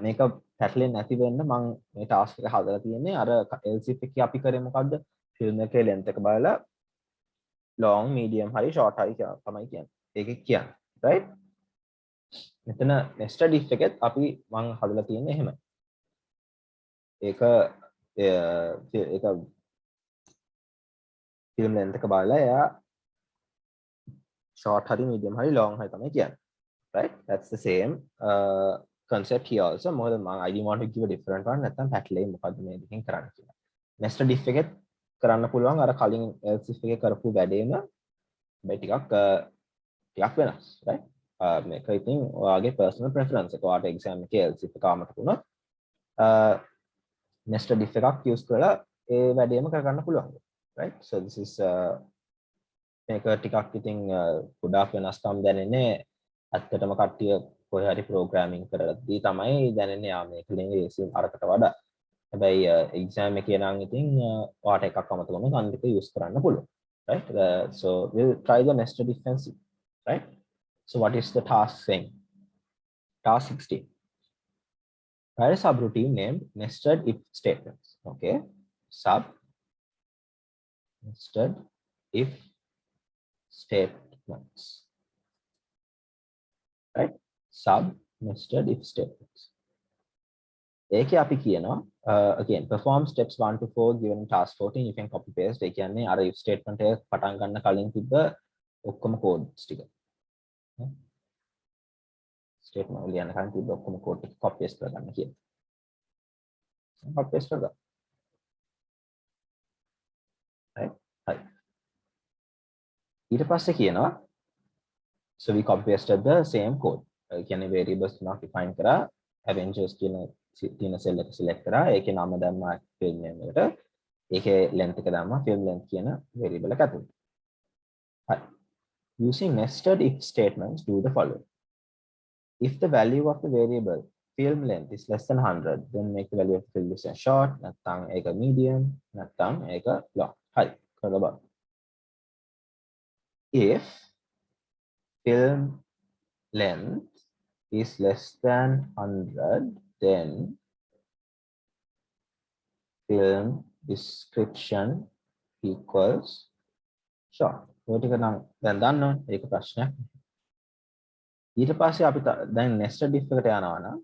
Speaker 1: මේක පැටලෙන්නේ නැති වෙන්න මම මේ task එක හදලා තියෙන්නේ අර else if එකේ අපි කරේ මොකද්ද film එකේ length එක බලලා long medium හරි short හරි තමයි කියන්නේ ඒකේ කියන්නේ right මෙතන nested if එකෙත් අපි මම හදලා තියෙන්නේ එහෙමයි ඒක film length එක බලලා එයා short hari medium hari long hari තමයි කියන්නේ right that's the same concept here also more than I didn't want to give a different one නැත්නම් පැටලෙයි මොකද්ද මේ දෙකෙන් කරන්න කියලා nested if එකෙත් කරන්න පුළුවන් අර කලින් else if එකේ කරපු වැඩේම මේ ටිකක් වෙනස් right මේක ඉතින් ඔයාගේ personal preference එක ඔයාට exam එකේ else if එක ආමතක වුණොත් nested if එකක් use කරලා ඒ වැඩේම කරගන්න පුළුවන් right so this is මේක ටිකක් ඉතින් ගොඩාක් වෙනස්කම් දැනෙන්නේ ඇත්තටම කට්ටිය කොහේ හරි ප්‍රෝග්‍රෑමින් කරද්දී තමයි දැනෙන්නේ ආ මේක ලේසි අරකට වඩා හැබැයි එක්සෑම් එකේ නම් ඉතින් ඔයාට එකක් අමතක වුණොත් අනිත් එක යූස් කරන්න පුළුවන් right so we'll try the nested if and see right so what is the task saying task 16 write a subroutine named nested if statements okay sub nested if statements right sub nested if statements ඒකේ අපි කියනවා again perform steps 1 to 4 given in task 14 you can copy paste ඒ කියන්නේ අර if statement එක පටන් ගන්න කලින් තිබ්බ ඔක්කොම codes ටික statement වල යන කලින් තිබ්බ ඔක්කොම code ටික copy paste කරගන්න කියනවා copy paste කරගන්න right හරි ඊට පස්සේ කියනවා so we copy pasted the same code කියන්නේ variables තුනක් define කරා avengers කියන තියෙන cell එක select කරා ඒකේ නම දැම්මා film name එකට ඒකේ length එක දැම්මා film length කියන variable එක ඇතුළේ හරි using nested if statements do the following if the value of the variable film length is less than 100 then make the value of the film distance short නැත්නම් ඒක medium නැත්නම් ඒක long හරි කරලා බලන්න if film length is less than 100 then film description equals short ඔය ටික නම් දැන් දන්නවනේ ඒක ප්‍රශ්නයක් ඊට පස්සේ අපි දැන් nested if එකට යනවා නම්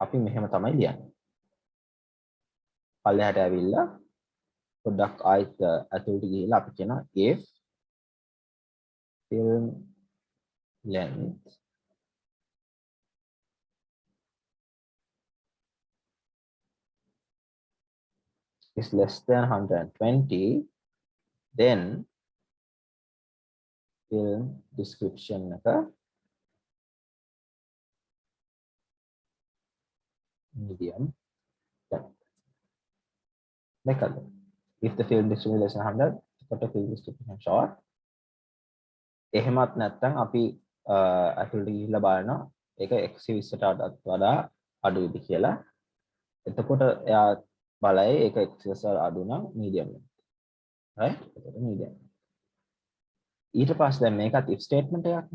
Speaker 1: අපි මෙහෙම තමයි ලියන්නේ පල්ලෙහාට ඇවිල්ලා පොඩ්ඩක් ආයෙත් ඇතුළට ගිහිල්ලා අපි කියනවා if film length is less than 120 then film description එක medium මේකද if the film description is less than 100 කොට film description short එහෙමත් නැත්නම් අපි ඇතුළට ගිහිල්ලා බලනවා ඒක 120ට වඩා අඩුයිද කියලා එතකොට එයා බලයි ඒක 120ට අඩු නම් medium right එතකොට medium ඊට පස්සේ දැන් මේකත් if statement එකක්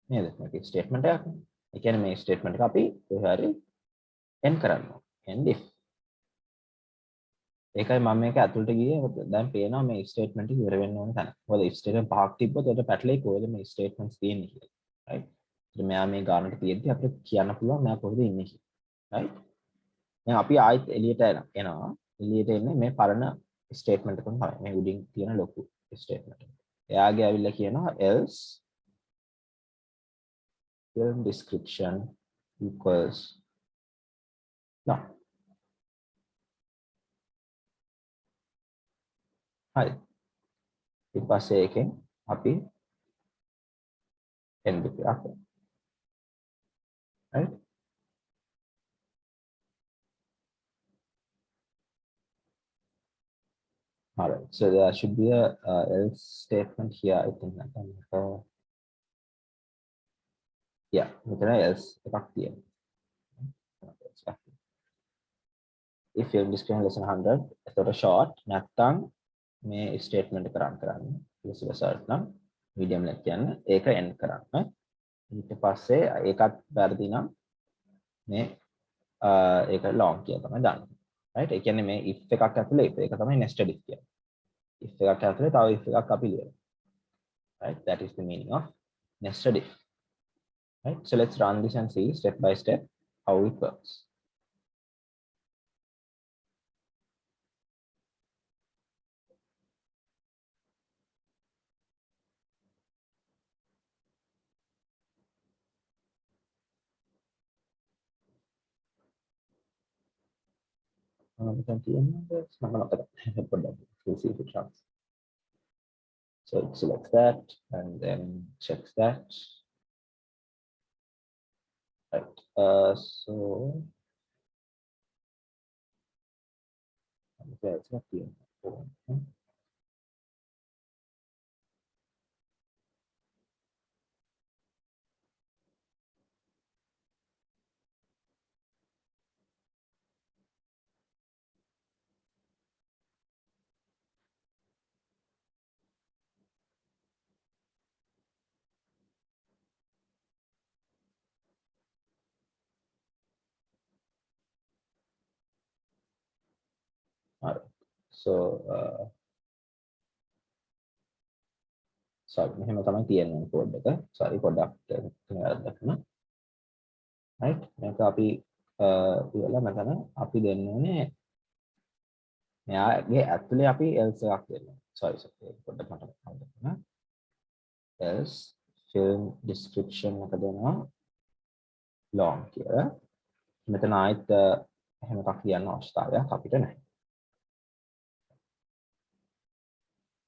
Speaker 1: නේද මේක if statement එකක් ඒ කියන්නේ මේ statement එක අපි කොහේ හරි end කරනවා end if ඒකයි මම මේක ඇතුළට ගියේ දැන් පේනවා මේ statement එක ඉවර වෙන්න ඕන තැන. මොකද if statement පහක් තිබ්බොත් ඒකට පැටලෙයි කොහෙද මේ statements තියෙන්නේ කියලා. right? ඉතින් මෙයා මේ ගානට තියෙද්දි අපිට කියන්න පුළුවන් මෙයා කොහෙද ඉන්නේ කියලා. right? දැන් අපි ආයෙත් එළියට එනවා. එළියට එන්නේ මේ පරණ statement එකම තමයි. මේ උඩින් තියෙන ලොකු statement එක. එයාගේ ඇවිල්ලා කියනවා else film description equals no හරි ඊට පස්සේ එකෙන් අපි end එක අපේ right All right, so there should be a else statement here. I think yeah, මෙතන else එකක් තියෙනවා. If film description less than 100, එතකොට short නැත්තම් මේ statement එක run කරන්න. ඊට පස්සේ නම් medium length කියන්න. ඒක end කරන්න. ඊට පස්සේ ඒකත් වැරදි නම් මේ ඒක long කියලා තමයි දාන්න. right? ඒ කියන්නේ මේ if එකක් ඇතුලේ if එක තමයි nested if කියන්නේ. if එකක් ඇතුලේ තව if එකක් අපි ලියනවා. right? That is the meaning of nested if. right? So let's run this and see step by step how it works. We can see we'll see if it runs. So it selects that and then checks that. Right. So okay, it's not here. All right. So sorry, මෙහෙම තමයි තියෙන්නේ code එක. Sorry පොඩ්ඩක් වැරද්දක්. right? මේක අපි ඉවලා මෙතන අපි දෙන්න ඕනේ මෙයාගේ ඇතුලේ අපි else එකක් දෙන්න. sorry පොඩ්ඩක් මට හම්බුනා. else film description එක දෙනවා long කියලා. මෙතන ආයෙත් එහෙම එකක් ලියන්න අවශ්‍යතාවයක් අපිට නැහැ.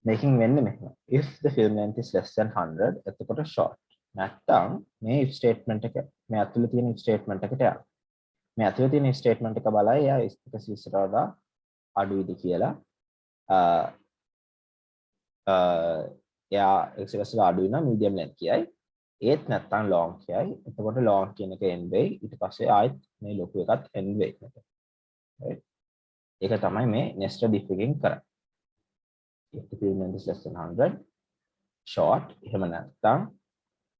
Speaker 1: making වෙන්නේ මෙහෙම. if the film length is less than 100 එතකොට short. නැත්තම් මේ if statement එක මේ ඇතුලේ තියෙන if statement එකට යන්න. මේ ඇතුලේ තියෙන if statement එක බලලා එයා 120ට වඩා අඩුයිද කියලා එයා 120ට අඩුයි නම් medium length කියයි. ඒත් නැත්තම් long කියයි. එතකොට long කියන එක end වෙයි. ඊට පස්සේ ආයෙත් මේ ලොකු එකත් end වෙයි. right? ඒක තමයි මේ nested if එකෙන් කරන්නේ. if the film length is less than 100 short එහෙම නැත්තම්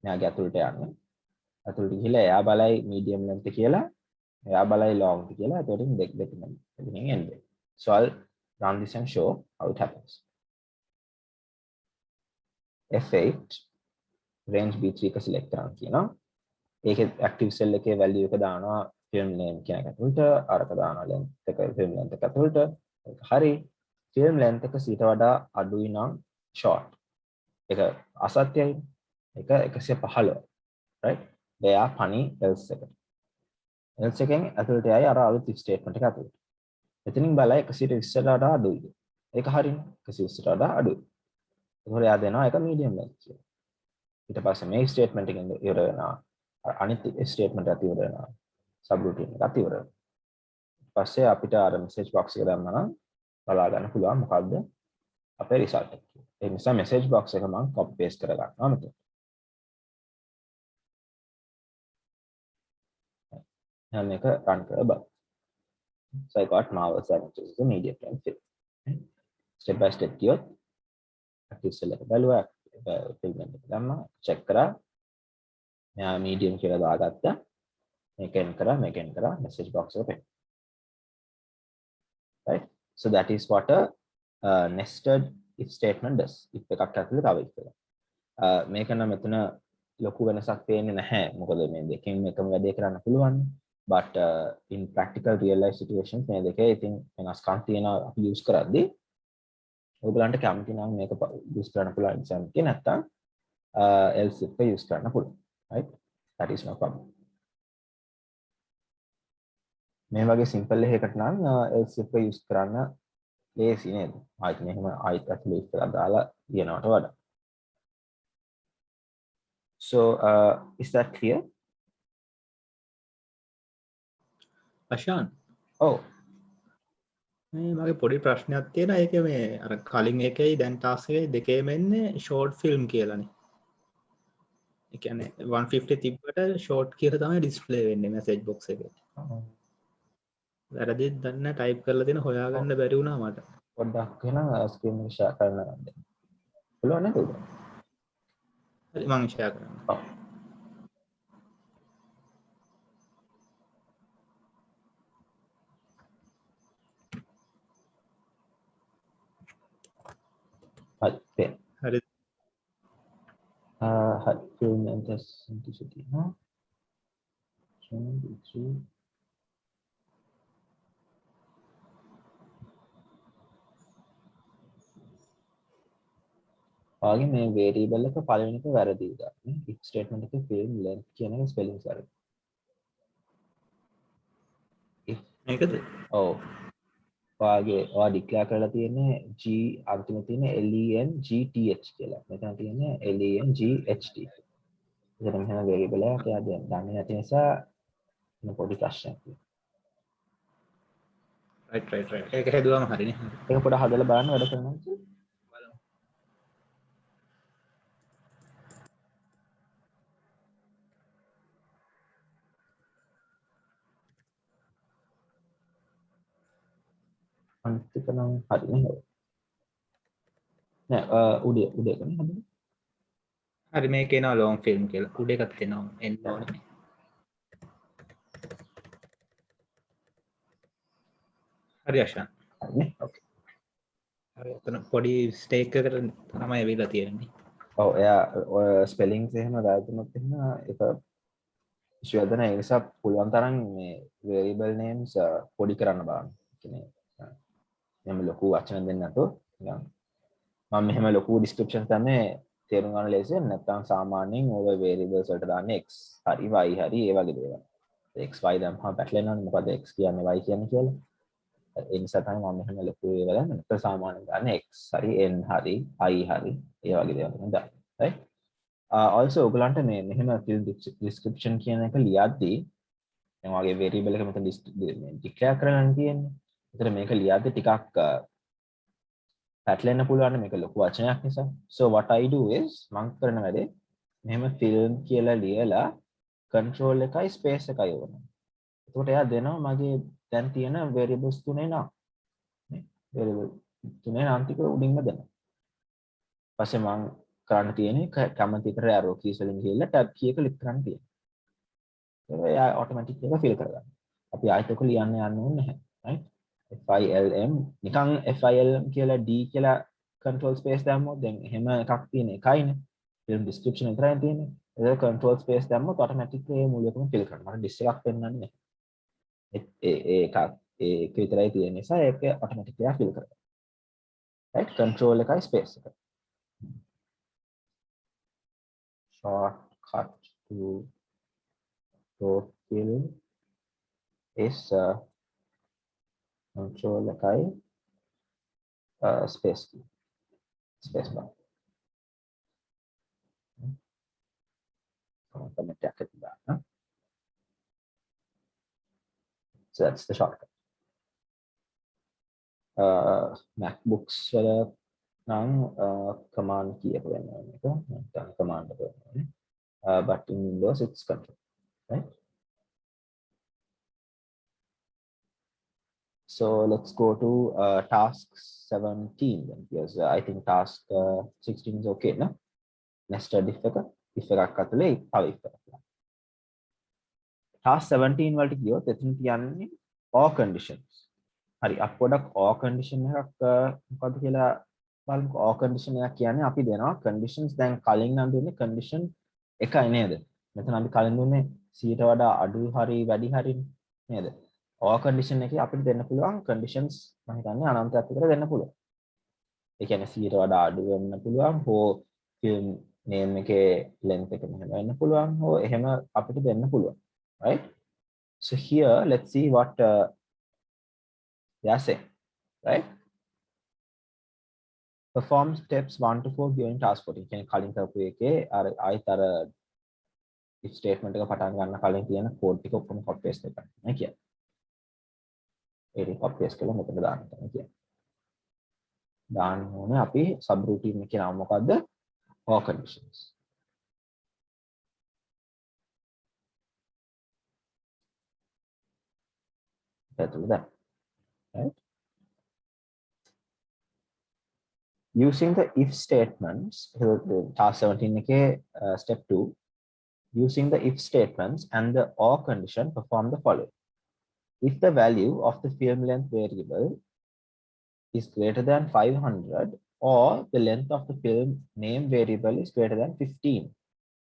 Speaker 1: මෙයාගේ ඇතුළට යන්න. ඇතුළට ගිහලා එයා බලයි medium length කියලා, එයා බලයි long කියලා. එතකොට දෙකම end වෙයි. So I'll run this and show how it happens. F8 range B3 එක select කරන්න කියනවා. ඒකේ active cell එකේ value එක දානවා film name කියන එක ඇතුළට, අරක දානවා length එක film length එක ඇතුළට. ඒක හරි. film length එක 100ට වඩා අඩුයි නම් short. ඒක අසත්‍යයි. ඒක 115. right? එයා පණි else එකට. else එකෙන් ඇතුළට යයි අර අලුත් statement එක ඇතුළට. එතනින් බලයි 120ට වඩා අඩුයිද? ඒක හරිනේ. 120ට වඩා අඩුයි. ඒකෝර එයා දෙනවා ඒක medium length කියලා. ඊට පස්සේ මේ statement එකෙන් ඉවර වෙනවා. අනිත් statement එක ඉවර වෙනවා. subroutine එකත් ඉවර වෙනවා. ඊට පස්සේ අපිට අර message box එක දැම්මම නම් බලා ගන්න පුළුවන් මොකද්ද අපේ result එක. ඒ නිසා message box එක මම copy paste කර ගන්නවා මෙතන. දැන් මේක run කරලා බලන්න. So I got marvelous and which is a medium length film. Step by step කියොත් active cell එක බලුවා film එක දැම්මා check කරා මෙයා medium කියලා දාගත්තා මේක end කරා message box එක පෙන්නනවා. right? So that is what a nested if statement does. if එකක් ඇතුලේ තව if එකක්. මේක නම් මෙතන ලොකු වෙනසක් පේන්නේ නැහැ. මොකද මේ දෙකෙන් එකම වැඩේ කරන්න පුළුවන්. but in practical real life situations මේ දෙකේ ඉතින් වෙනස්කම් තියෙනවා අපි use කරද්දී. ඔයගලන්ට කැමති නම් මේක use කරන්න පුළුවන් exam එකේ නැත්තම් else එක use කරන්න පුළුවන්. right? That is no problem. මේ වගේ simple එකකට නම් else එක use කරන්න ලේසි නේද? ආයෙත් මෙහෙම ආයෙත් ඇතුලේ if එකක් දාලා ලියනවට වඩා. So is that clear?
Speaker 3: Ashan.
Speaker 1: Oh.
Speaker 3: මේ මගේ පොඩි ප්‍රශ්නයක් තියෙනවා. ඒකේ මේ අර කලින් එකේයි දැන් ටාස්ක් එකේ දෙකේම එන්නේ ෂෝට් ෆිල්ම් කියලානේ. ඒ කියන්නේ 150 තිබ්බට ෂෝට් කියලා තමයි ඩිස්ප්ලේ වෙන්නේ මැසේජ් බොක්ස් එකේ. වැරදිද දන්නේ ටයිප් කරලා දෙන හොයාගන්න බැරි වුණා මට.
Speaker 1: පොඩ්ඩක් එහෙනම් ස්ක්‍රීන් එක ෂෙයා කරන්න ගන්න. පුළුවන් නේද?
Speaker 3: හරි මම ෂෙයා කරන්න.
Speaker 1: ඔව්. හරි. පෙන්.
Speaker 3: හරි.
Speaker 1: හරි. ෆිල්ම් intensity හා 23 ආගේ මේ variable එක පළවෙනි එක වැරදි ගන්න. if statement එකේ film length කියන එක spellings වැරදි. if
Speaker 3: මේකද?
Speaker 1: ඔව්. ඔයාගේ ඔයා declare කරලා තියෙන්නේ g අන්තිමේ තියෙන length කියලා. මෙතන තියෙන්නේ length. එතන මෙහෙම variable එකක් එයා දන්නේ නැති නිසා මේ පොඩි ප්‍රශ්නයක් තියෙනවා.
Speaker 3: right. ඒක හැදුවම හරිනේ.
Speaker 1: ඒක පොඩ්ඩක් හදලා බලන්න වැඩ කරනවා කියලා. අන්තික නම් හරිනේ. නෑ උඩේ කොහේ හදන්නේ?
Speaker 3: හරි මේක එනවා ලොන්గ్ ෆිල්ම් කියලා. උඩ එකත් එනවා එන්න ඕනේ. හරි අශාන්.
Speaker 1: හරිනේ. ඕකේ.
Speaker 3: හරි එතන පොඩි ස්ටේක් එකකට තමයි ඇවිල්ලා තියෙන්නේ.
Speaker 1: ඔව් එයා ස්පෙලිංස් එහෙම දාතුනොත් එහෙම ඒක ඉෂුව වෙන ඒ නිසා පුළුවන් තරම් මේ variable names පොඩි කරන්න බලන්න. කියන්නේ එහෙම ලොකු වචන දෙන්න නැතුව නිකන් මම මෙහෙම ලොකු description තමයි තේරුම් ගන්න ලේසියි. නැත්නම් සාමාන්‍යයෙන් ඔය variables වලට දාන්නේ x හරි y හරි ඒ වගේ දේවල්. x y දැම්මම පැටලෙනවනේ මොකද x කියන්නේ y කියන්නේ කියලා. ඒ නිසා තමයි මම මෙහෙම ලොකු ඒවා දාන්නේ. නැත්නම් සාමාන්‍යයෙන් දාන්නේ x හරි n හරි i හරි ඒ වගේ දේවල් මම දාන්නේ. right? also ඔයගලන්ට මේ මෙහෙම field description කියන එක ලියද්දී දැන් ඔයගේ variable එක මෙතන declare කරලා තියෙන්නේ. ඒතර මේක ලියද්දී ටිකක් පැටලෙන්න පුළුවන් මේක ලොකු වචනයක් නිසා. So what I do is මම කරන වැඩේ මෙහෙම film කියලා ලියලා control එකයි space එකයි ඕන. එතකොට එයා දෙනවා මගේ දැන් තියෙන variables තුනේ නම්. නේ? variable තුනේ නම් ටික උඩින්ම දෙනවා. ඊපස්සේ මම කරන්න තියෙන්නේ කැමති එකට arrow keys වලින් ගිහලා tab key එක click කරන්න තියෙනවා. ඒක එයා automatic එක fill කරගන්නවා. අපි ආයෙත් ඔක ලියන්න යන්න ඕනේ නැහැ. right? FILM නිකන් FILM කියලා D කියලා control space දැම්මොත් දැන් එහෙම එකක් තියෙන එකයිනේ film description විතරයි තියෙන්නේ. ඒක control space දැම්මොත් automatic ඒ මූලිකම fill කරනවා. මට disk එකක් පෙන්වන්නේ නැහැ. ඒක විතරයි තියෙන නිසා ඒක automatic එක fill කරනවා. right control එකයි space එක. shortcut to fill is control එකයි space bar. Comment එකක් දාන්න. So that's the shortcut. MacBooks වල නම් command key එක වෙනවා මේක. නැත්නම් command එක වෙනවා. But in Windows it's control, right? So let's go to task 17 then, because I think task 16 is okay, no? Nested if එකක් අතලේ තව if එකක්. task 17 වලට ගියොත් එතන තියන්නේ or conditions. හරි අපි පොඩක් or condition එකක් මොකද්ද කියලා බලමුකෝ. or condition එකක් කියන්නේ අපි දෙනවා conditions දැන් කලින් නම් දුන්නේ condition එකයි නේද? මෙතන අපි කලින් දුන්නේ 100ට වඩා අඩු හරි වැඩි හරි නේද? or condition එකේ අපිට දෙන්න පුළුවන් conditions මම හිතන්නේ අනන්තයක් විතර දෙන්න පුළුවන්. ඒ කියන්නේ 100ට වඩා අඩු වෙන්න පුළුවන් හෝ film name එකේ length එක මෙහෙම වෙන්න පුළුවන් හෝ එහෙම අපිට දෙන්න පුළුවන්. Right? So here let's see what they are saying. Right? Perform steps 1 to 4 during task 14. කියන්නේ කලින් කරපු එකේ ආයෙත් අර if statement එක පටන් ගන්න කලින් තියෙන code ටික ඔක්කොම copy paste කරන්න. නේ කියන්නේ. ඒ ටික copy paste කරලා මෙතන දාන්න තමයි කියන්නේ. දාන්න ඕනේ අපි sub routine එකේ නම මොකද්ද? or conditions. ඇතුළේ දාන්න. right? Using the if statements, task 17 එකේ step 2, using the if statements and the or condition, perform the following. If the value of the film length variable is greater than 500 or the length of the film name variable is greater than 15.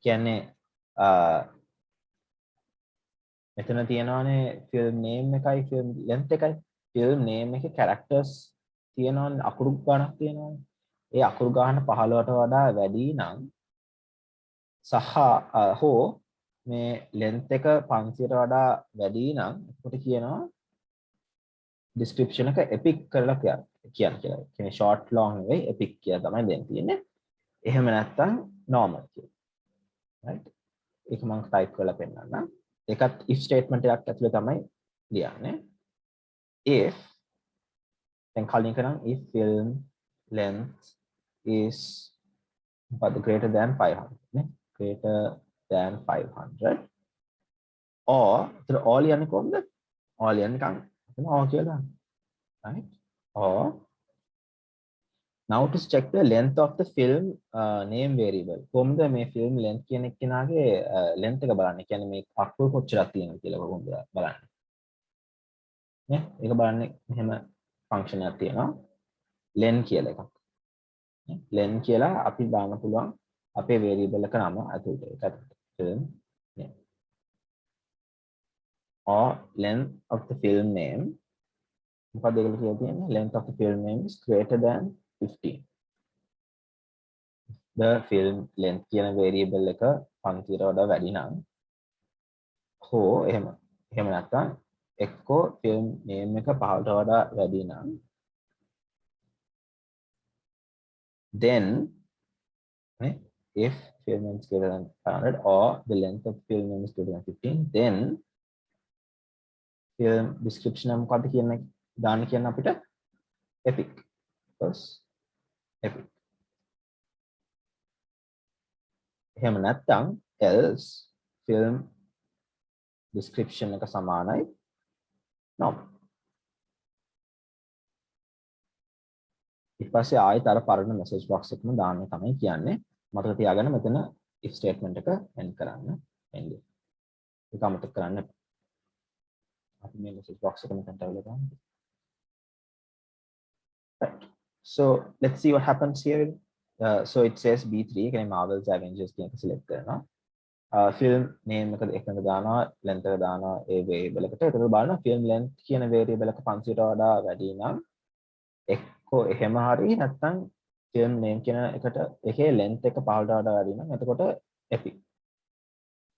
Speaker 1: කියන්නේ මෙතන තියෙනවානේ film name එකයි film length එකයි. film name එකේ characters තියෙනවානේ අකුරු ගණක් තියෙනවානේ. ඒ අකුරු ගාන 15ට වඩා වැඩි නම් සහ හෝ මේ length එක 500ට වඩා වැඩි නම් එතකොට කියනවා description එක epic කරලා කියන්නේ. කියන්නේ short long නෙවෙයි epic කියලා තමයි දෙන්න තියෙන්නේ. එහෙම නැත්නම් normal කියලා. right? ඒක මම type කරලා පෙන්නන්නම්. ඒකත් if statement එකක් ඇතුලේ තමයි ලියන්නේ. if then කලින් කරන් if film length is but greater than 500 නේ. greater than 500 or the all යන්නේ කොහොමද? all යන්නේ නිකන් or කියලා දාන්න. right? or now to check the length of the film name variable. කොහොමද මේ film length කියන එක්කෙනාගේ length එක බලන්නේ? කියන්නේ මේ අකුරු කොච්චරක් තියෙනවද කියලා කොහොමද බලන්නේ? නේ? ඒක බලන්නේ මෙහෙම function එකක් තියෙනවා. len කියලා එකක්. නේ? len කියලා අපි දාන්න පුළුවන් අපේ variable එක නම ඇතුළට. ඒකත් film name. or length of the film name. මොකක්ද ඒකට කියලා තියෙන්නේ? length of the film name is greater than 15. the film length කියන variable එක 500ට වඩා වැඩි නම් හෝ එහෙම නැත්නම් එක්කෝ film name එක 15ට වඩා වැඩි නම් then if film name is greater than 500 or the length of film name is greater than 15 then film description එක මොකක්ද කියන්නේ දාන්න කියන අපිට epic plus epic. එහෙම නැත්නම් else film description එක සමානයි normal. ඊට පස්සේ ආයෙත් අර පරණ message box එකම දාන්න තමයි කියන්නේ. මතක තියාගන්න මෙතන if statement එක end කරන්න end. ඒක අමතක කරන්න එපා. අපි මේ message box එක මෙතනට අවුල දාන්න. Right. So let's see what happens here. So it says B3 කියන්නේ Marvel's Avengers කියන එක select කරනවා. film name එක එකකට දානවා length එක දානවා ඒ variable එකට. ඒකට බලනවා film length කියන variable එක 500ට වඩා වැඩි නම් එක්කෝ එහෙම හරි නැත්නම් film name කියන එකට එකේ length එක 15ට වඩා වැඩි නම් එතකොට epic.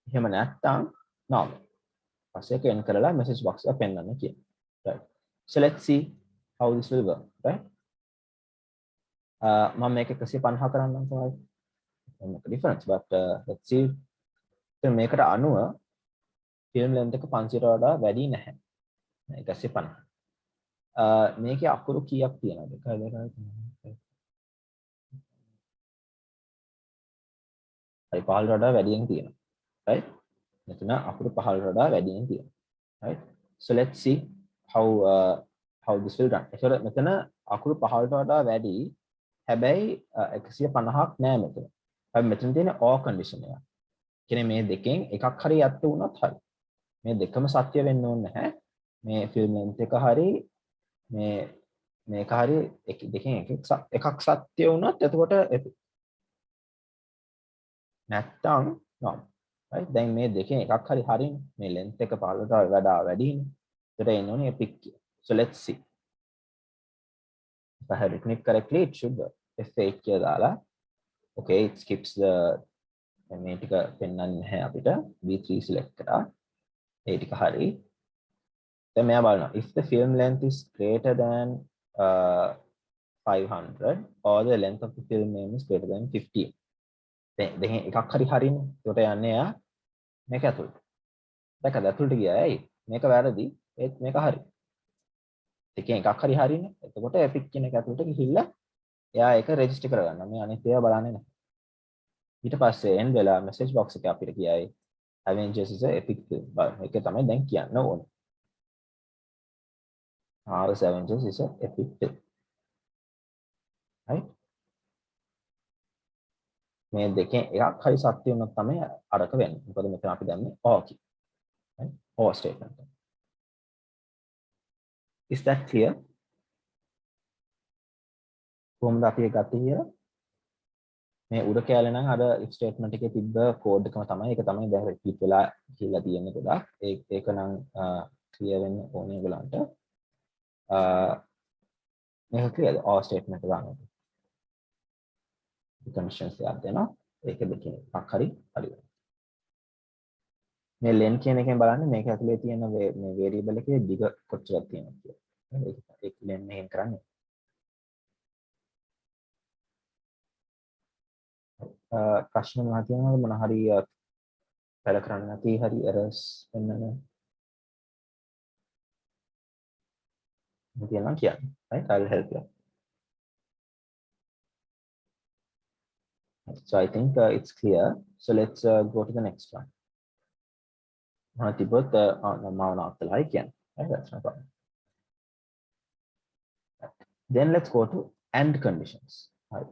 Speaker 1: එහෙම නැත්නම් normal. පස්සේ ඒක end කරලා message box එක පෙන්නන්න කියනවා. Right. So let's see how this will work, right? මම මේක 150 කරන්නම් තමයි. මේක difference but let's see. මේකට අනුව film length එක 500ට වඩා වැඩි නැහැ. 150. මේකේ අකුරු කීයක් තියෙනවද? 1 2 3 හරි 15ට වඩා වැඩියෙන් තියෙනවා. right? මෙතන අකුරු 15ට වඩා වැඩියෙන් තියෙනවා. right? So let's see how this will run. ඒතකොට මෙතන අකුරු 15ට වඩා වැඩි හැබැයි 150ක් නෑ මෙතන. හැබැයි මෙතන තියෙන or condition එක. කියන්නේ මේ දෙකෙන් එකක් හරි යත්තු වුණොත් හරි. මේ දෙකම සත්‍ය වෙන්න ඕනේ නැහැ. මේ film length එක හරි මේක හරි දෙකෙන් එකක් සත්‍ය වුණොත් එතකොට නැත්තම් normal. right? දැන් මේ දෙකෙන් එකක් හරි හරිනේ. මේ length එක 15ට වඩා වැඩිනේ. ඒකට එන්න ඕනේ epic කියලා. So let's see. If I have written it correctly, it should work. F8 කියලා දාලා okay, it skips the මේ ටික පෙන්වන්නේ නැහැ අපිට. B3 select කරා. ඒ ටික හරි. දැන් මෙයා බලනවා if the film length is greater than 500 or the length of the film name is greater than 15. දැන් එකක් හරි හරිනේ. ඒකට යන්නේ එයා මේක ඇතුළට. දැක්කද ඇතුළට ගියා. ඇයි? මේක වැරදි. ඒත් මේක හරි. දෙකෙන් එකක් හරි හරිනේ. එතකොට epic කියන එක ඇතුළට ගිහිල්ලා එයා ඒක රෙජිස්ටර් කරගන්නවා. මේ අනිත් ඒවා බලන්නේ නැහැ. ඊට පස්සේ end වෙලා message box එක අපිට කියයි Avengers is a epic film. ඒක තමයි දැන් කියන්න ඕනේ. Marvel's Avengers is a epic film. right? මේ දෙකෙන් එකක් හරි සත්‍ය වුණොත් තමයි අරක වෙන්නේ. මොකද මෙතන අපි දන්නේ or කි. right? or statement. Is that clear? කොහොමද අපි ඒක ගත්තේ කියලා? මේ උඩ කැලේ නම් අර if statement එකේ තිබ්බ කෝඩ් එකම තමයි. ඒක තමයි දැන් repeat වෙලා කියලා තියෙන්නේ ගොඩක්. ඒක නම් clear වෙන්න ඕනේ ඔයගලන්ට. මේක clear or statement ගන්න. conditions එකක් දෙනවා. ඒක දෙකෙන් එකක් හරි හරි. මේ len කියන එකෙන් බලන්න මේක ඇතුලේ තියෙන මේ variable එකේ දිග කොච්චරක් තියෙනවද කියලා. ඒක len එකෙන් කරන්නේ. ප්‍රශ්න මොනවද තියෙනවද මොන හරි වැඩ කරන්න නැති හරි errors වෙනවද? කියනවා කියන්නේ. right? I'll help you. So I think it's clear. So let's go to the next one. තිබොත් මවනවත්තලා කියන්නේ. That's no problem. Then let's go to and conditions. Right.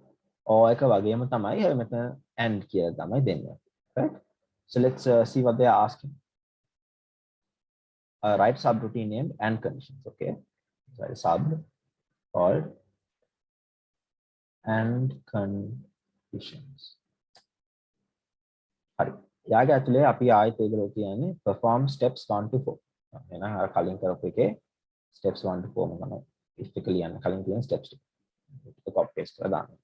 Speaker 1: or එක වගේම තමයි මෙතන and කියලා තමයි දෙන්නේ. Right? So let's see what they are asking. Write subroutine named and conditions. Okay. So sub called and conditions. හරි. යාගේ ඇතුලේ අපි ආයෙත් ඒකලෝ කියන්නේ perform steps 1 to 4. එහෙනම් අර කලින් කරපු එකේ steps 1 to 4 ම තමයි if එක ලියන්න කලින් තියෙන steps ටික. ඒක copy paste කරලා දාන්න.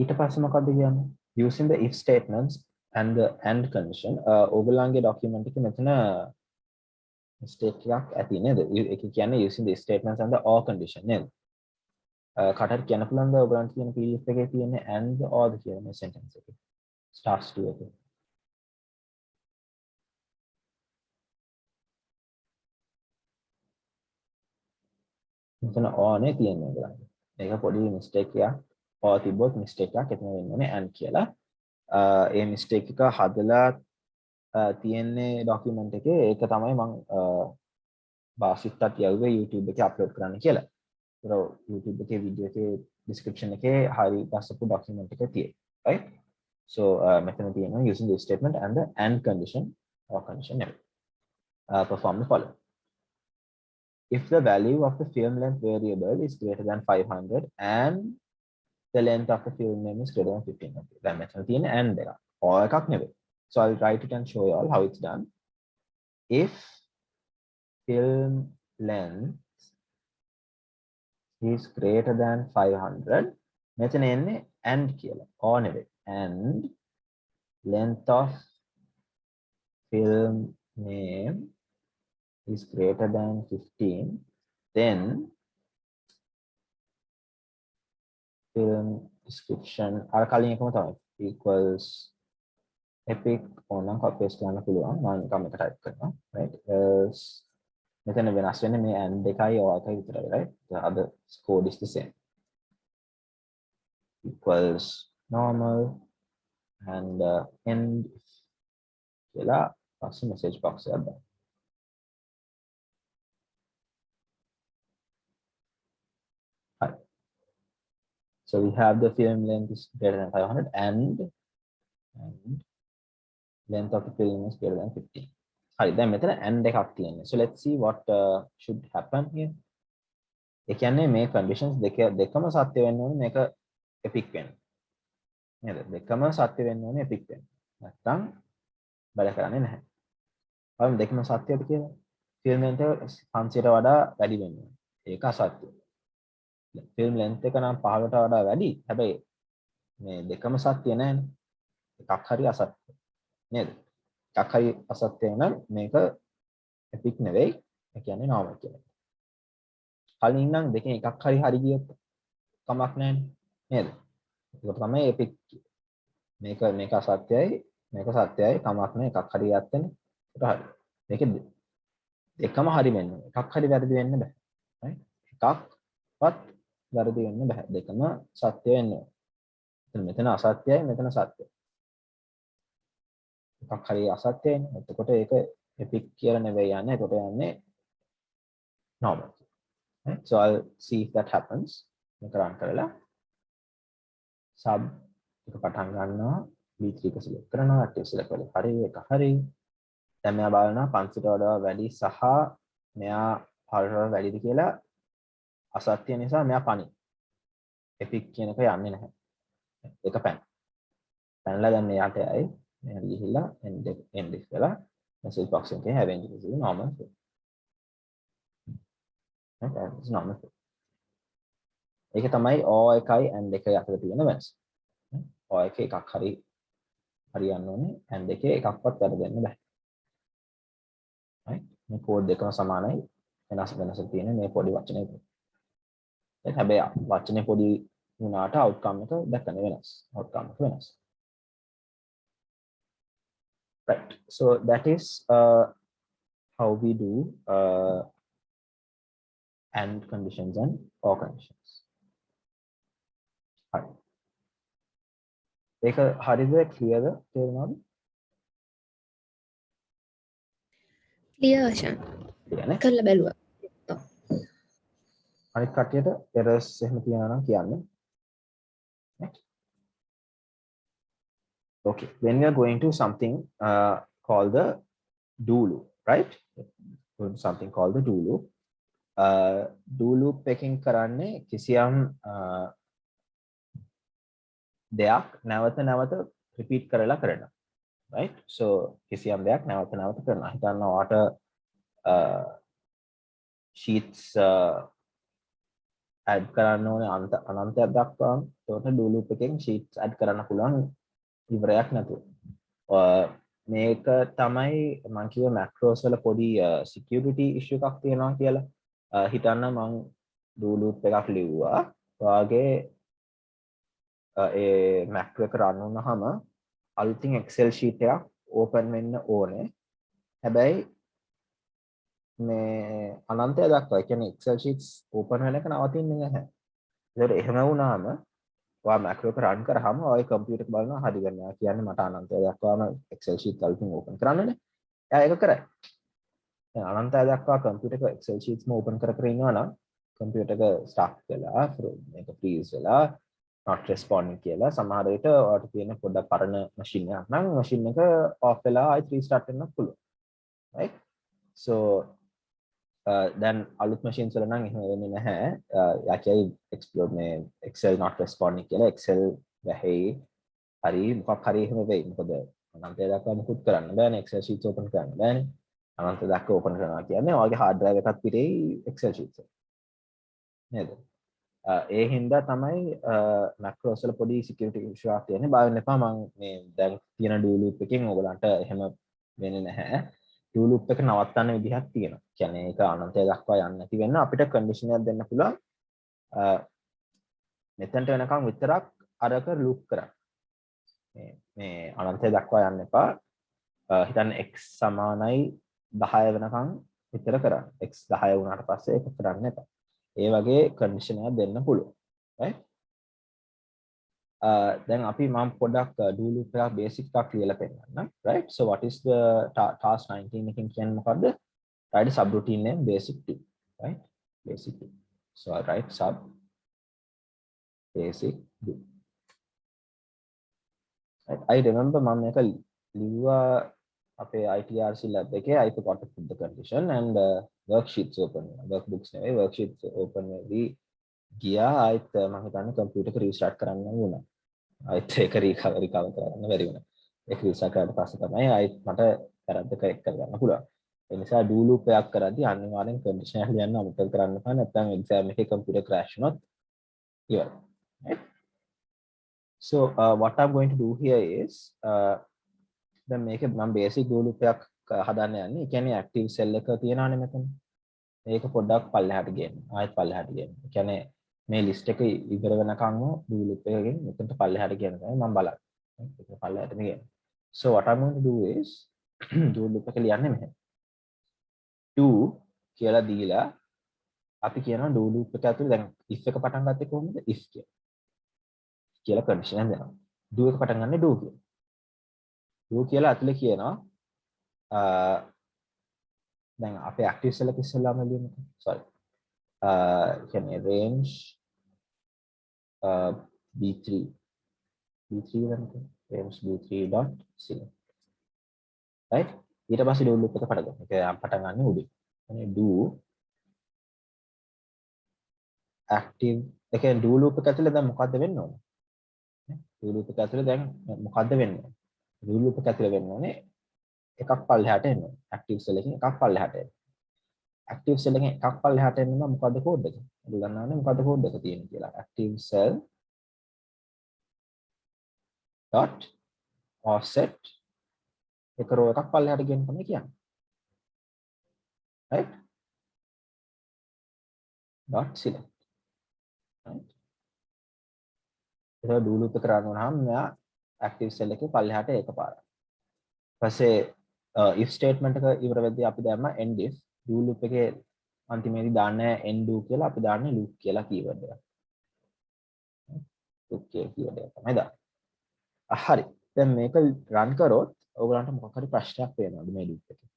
Speaker 1: ඊට පස්සේ මොකද්ද කියන්නේ? Using the if statements and the and condition ඕගොල්ලන්ගේ document එකේ මෙතන mistake එකක් ඇති නේද? ඒක කියන්නේ using the if statements and the or condition නේද? කටට කියන්න පුළුවන්ද ඔයගලන්ට තියෙන PDF එකේ තියෙන and or කියන මේ sentence එකේ starts to එකේ මෙතන or නේ තියෙන්නේ ඔයගලන්ට. මේක පොඩි mistake එකක්. or තිබ්බොත් mistake එකක් එතන වෙන්න ඕනේ and කියලා. ඒ mistake එක හදලා තියෙන්නේ document එකේ. ඒක තමයි මම වාසිත්තත් යවුවේ YouTube එකේ upload කරන්න කියලා. YouTube එකේ video එකේ description එකේ හරි ගස්සපු document එක තියෙයි. right? So මෙතන තියෙනවා using this statement and the and condition or condition name. Perform the following. If the value of the film length variable is greater than 500 and the length of the film name is greater than 15. Okay. Then මෙතන තියෙන and එක. or එකක් නෙවෙයි. So I'll write it and show you all how it's done. If film length is greater than 500 මෙතන එන්නේ and කියලා or නෙවෙයි and length of film name is greater than 15 then film description අර කලින් එකම තමයි equals epic ඕනනම් copy paste කරන්න පුළුවන් මම නිකම් එක type කරනවා right මෙතන වෙනස් වෙන්නේ මේ and එකයි or එකයි විතරයි right the other code is the same equals normal and end කියලා පස්සේ message box එකක් දාන්න. Right. So we have the film length is greater than 500 and length of the film is greater than 15. හරි දැන් මෙතන and එකක් තියෙනවා. So let's see what should happen here. ඒ කියන්නේ මේ conditions දෙකම සත්‍ය වෙන්න ඕනේ මේක epic වෙන්න. නේද? දෙකම සත්‍ය වෙන්න ඕනේ epic වෙන්න. නැත්තම් වැඩ කරන්නේ නැහැ. බලමු දෙකම සත්‍යද කියලා. film length 500ට වඩා වැඩි වෙන්න ඕනේ. ඒක අසත්‍යයි. film length එක නම් 15ට වඩා වැඩි. හැබැයි මේ දෙකම සත්‍ය නැහැනේ. එකක් හරි අසත්‍යයි. නේද? එකක් හරි අසත්‍ය නම් මේක epic නෙවෙයි. ඒ කියන්නේ normal කියලා. කලින් නම් දෙකෙන් එකක් හරි හරි ගියොත් කමක් නැහැ නේද? ඒක තමයි epic. මේක අසත්‍යයි මේක සත්‍යයි කමක් නැහැ එකක් හරි යත්තනේ. හරි. මේක එකම හරි වෙන්න. එකක් හරි වැරදි වෙන්න බෑ. right? එකක්වත් වැරදි වෙන්න බෑ. දෙකම සත්‍ය වෙන්න ඕනේ. මෙතන අසත්‍යයි මෙතන සත්‍යයි. එකක් හරි අසත්‍යයි. එතකොට ඒක එපික් කියලා නෙවෙයි යන්නේ. එතකොට යන්නේ normal. Right? So I'll see if that happens. මේක run කරලා sub එක පටන් ගන්නවා B3 එක select කරනවා active select කරලා හරි එක හරි දැන් මෙයා බලනවා 500ට වඩා වැඩි සහ මෙයා 4ට වඩා වැඩිද කියලා අසත්‍ය නිසා මෙයා පණි epic කියන එක යන්නේ නැහැ ඒක පැනලා දැන් මෙයාට යයි මෙයා ගිහිල්ලා end කරලා message box එකේ having is normal okay it's normal ඒක තමයි o එකයි and එකයි අතර තියෙන වෙනස o එකේ එකක් හරි හරියන්න ඕනේ and එකේ එකක්වත් වැරදෙන්න බෑ right මේ කෝඩ් දෙකම සමානයි වෙනස තියෙන්නේ මේ පොඩි වචනේ ඒක හැබැයි වචනේ පොඩි වුණාට outcome එක දැක්කම වෙනස් outcome එක වෙනස් right so that is how we do and conditions and or conditions හරි ඒක හරිද ක්ලියර්ද තේරුණාද
Speaker 2: ක්ලියර් ආශාන්
Speaker 1: කියන්නේ
Speaker 2: කරලා බැලුවා
Speaker 1: අනිත් කට්ටියට errors එහෙම තියෙනවා නම් කියන්න okay when we are going to something called the do loop right going to something called the do loop do loop එකකින් කරන්නේ කිසියම් දෙයක් නැවත නැවත repeat කරලා කරනවා right so කිසියම් දෙයක් නැවත නැවත කරනවා හිතන්න ඔයාට sheets add කරන්න ඕනේ අනන්තයක් දක්වාම ඒකට do loop එකෙන් sheets add කරන්න පුළුවන් ඉවරයක් නැතුව මේක තමයි මම කිව්ව macros වල පොඩි security issue එකක් තියෙනවා කියලා හිතන්න මම do loop එකක් ලිව්වා ඔයාගේ ඒ macro එක run වුණාම අලුතින් excel sheet එකක් open වෙන්න ඕනේ හැබැයි මේ අනන්තය දක්වා කියන්නේ excel sheets open වෙන එක නවතින්නේ නැහැ ඒකට එහෙම වුණාම ඔයා macro එක run කරාම ඔය computer එක බලනවා හරි ගන්නවා කියන්නේ මට අනන්තය දක්වාම excel sheet අලුතින් open කරන්නනේ එයා ඒක කරයි දැන් අනන්තය දක්වා computer එක excel sheets ම open කර ඉන්නවා නම් computer එක stuck වෙලා මේක freeze වෙලා not responding කියලා සමහර විට ඔයාලට තියෙන පොඩ්ඩක් පරණ machine එකක් නම් machine එක off වෙලා ආයි restart වෙන්න පුළුවන් right so then අලුත් machines වල නම් එහෙම වෙන්නේ නැහැ යකයි explode මේ excel not responding කියලා excel වැහි හරි මොකක් හරි එහෙම වෙයි මොකද අනන්තය දක්වා මුකුත් කරන්න බෑනේ excel sheets open කරන්න බෑනේ අනන්තය දක්වා open කරනවා කියන්නේ ඔයාගේ hard drive එකත් පිටේ excel sheets එක නේද ඒ හින්දා තමයි macros වල පොඩි security issue එකක් තියෙන්නේ බය වෙන්න එපා මම මේ දැන් තියෙන do loop එකෙන් ඔයගලන්ට එහෙම වෙන්නේ නැහැ do loop එක නවත්තන්න විදිහක් තියෙනවා කියන්නේ ඒක අනන්තය දක්වා යන්නේ නැති වෙන්න අපිට condition එකක් දෙන්න පුළුවන් මෙතනට වෙනකන් විතරක් අරක loop කරන්න මේ අනන්තය දක්වා යන්න එපා හිතන්න x සමානයි 10 වෙනකන් විතර කරන්න x 10 වුණාට පස්සේ ඒක කරන්න එපා ඒ වගේ condition එකක් දෙන්න පුළුවන් right then අපි මම පොඩක් do loop එකක් basic එකක් ලියලා පෙන්නන්නම් right so what is the task 19 එකෙන් කියන්නේ මොකද්ද write subroutine name basic 2 right basic 2 so I write sub basic 2 right I remember මම මේක ලිව්වා අපේ ITRC lab එකේ I forgot to put the condition and worksheets open workbooks නෙවෙයි worksheets open වෙවි ගියා ආයෙත් මම හිතන්නේ computer එක restart කරන්න වුණා ආයෙත් ඒක recover කරන්න බැරි වුණා ඒක restart කරලා පස්සේ තමයි ආයෙත් මට වැරද්ද correct කරගන්න පුළුවන් ඒ නිසා do loop එකක් කරද්දී අනිවාර්යෙන් condition එක ලියන්න අමතක කරන්න එපා නැත්නම් exam එකේ computer crash වුණොත් ඉවරයි right so what I'm going to do here is දැන් මේක මම basic do loop එකක් හදන්න යන්නේ. ඒ කියන්නේ active cell එක තියෙනවානේ මෙතන. මේක පොඩ්ඩක් පල්ලෙහාට ගේන්න. ආයෙත් පල්ලෙහාට ගේන්න. ඒ කියන්නේ මේ list එක ඉවර වෙනකන්ම do loop එකකින් මෙතනට පල්ලෙහාට ගේන්න තමයි මම බලන්නේ. ඒක පල්ලෙහාට ගේන්න. So what I'm going to do is do loop එක ලියන්නේ මෙහෙම do කියලා දීලා අපි කියනවා do loop එක ඇතුලේ දැන් if එක පටන් ගත්තේ කොහොමද if කියලා condition එක දෙනවා do එක පටන් ගන්න do කියලා do කියලා ඇතුලේ කියනවා දැන් අපේ active cell එක ඉස්සෙල්ලාම ලියමු sorry කියන්නේ range b3 වෙනකෝ range b3 dot select right ඊට පස්සේ do loop එක පටන් ගන්න උඩින් يعني do active ඒ කියන්නේ do loop එක ඇතුලේ දැන් මොකද්ද වෙන්න ඕනේ do loop එක ඇතුලේ දැන් මොකද්ද වෙන්න ඕනේ do loop එක ඇතුලේ වෙන්න ඕනේ එකක් පල්ලෙහාට එන්න ඕනේ active cell එකෙන් එකක් පල්ලෙහාට එන්න active cell එකෙන් එකක් පල්ලෙහාට එන්න නම් මොකද්ද කෝඩ් එක අපි දන්නවනේ මොකද්ද කෝඩ් එක තියෙන්නේ කියලා active cell dot offset එක row එකක් පල්ලෙහාට ගෙන්න තමයි කියන්නේ right dot select right ඒක do loop එක run වුණාම මෙයා active cell එකේ පල්ලෙහාට එකපාරක් ඊපස්සේ if statement එක ඉවර වෙද්දී අපි දැම්ම end if do loop එකේ අන්තිමේදී දාන්නේ end do කියලා අපි දාන්නේ loop කියලා keyword එක loop කියලා keyword එක තමයි දාන්නේ හරි දැන් මේක run කරොත් ඔයගලන්ට මොකක් හරි ප්‍රශ්නයක් වෙනවද මේ loop එකේ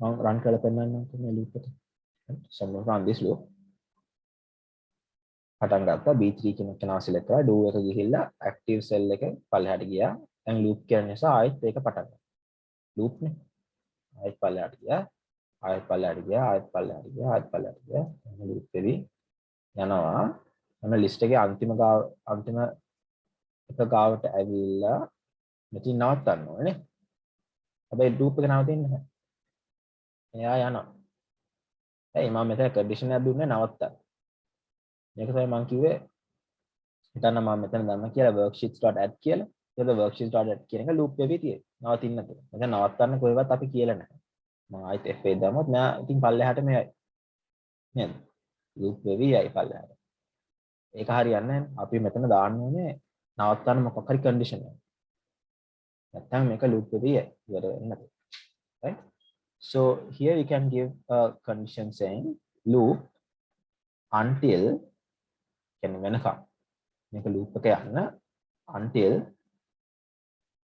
Speaker 1: මම run කරලා පෙන්නන්නම් මේ loop එක so I'm going to run this loop පටන් ගත්තා b3 කියන එක නා select කරලා do එක ගිහිල්ලා active cell එක පල්ලෙහාට ගියා දැන් loop කියන නිසා ආයෙත් ඒක පටන් ගන්නවා loop නේ ආයෙත් පල්ලෙහාට ගියා ආයෙත් පල්ලෙහාට ගියා ආයෙත් පල්ලෙහාට ගියා ආයෙත් පල්ලෙහාට ගියා මේ loop එකේ යනවා මම list එකේ අන්තිම එක ගාවට ඇවිල්ලා මෙතන නවත්තන්න ඕනේ නේ හැබැයි loop එක නවතින්නේ නැහැ එයා යනවා එයි මම මෙතන condition එකක් දුන්නේ නවත්තන්න මේක තමයි මම කිව්වේ හිතන්න මම මෙතන දැම්ම කියලා worksheets.add කියලා ඒක worksheets.add කියන එක loop එකේ තියෙන්නේ නවතින්න නැතුව මෙතන නවත්තන්න කොහෙවත් අපි කියලා නැහැ මම ආයෙත් F8 දැම්මොත් මෙයා ඉතින් පල්ලෙහාට මෙයයි නේද loop එකේ යයි පල්ලෙහාට ඒක හරියන්නේ නැහැ අපි මෙතන දාන්න ඕනේ නවත්තන්න මොකක් හරි condition එකක් නැත්නම් මේක loop එකේ යයි ඉවර වෙන්නේ නැතුව right so here you can give a condition saying loop until කියන්නේ වෙනකම් මේක loop එක යන්න until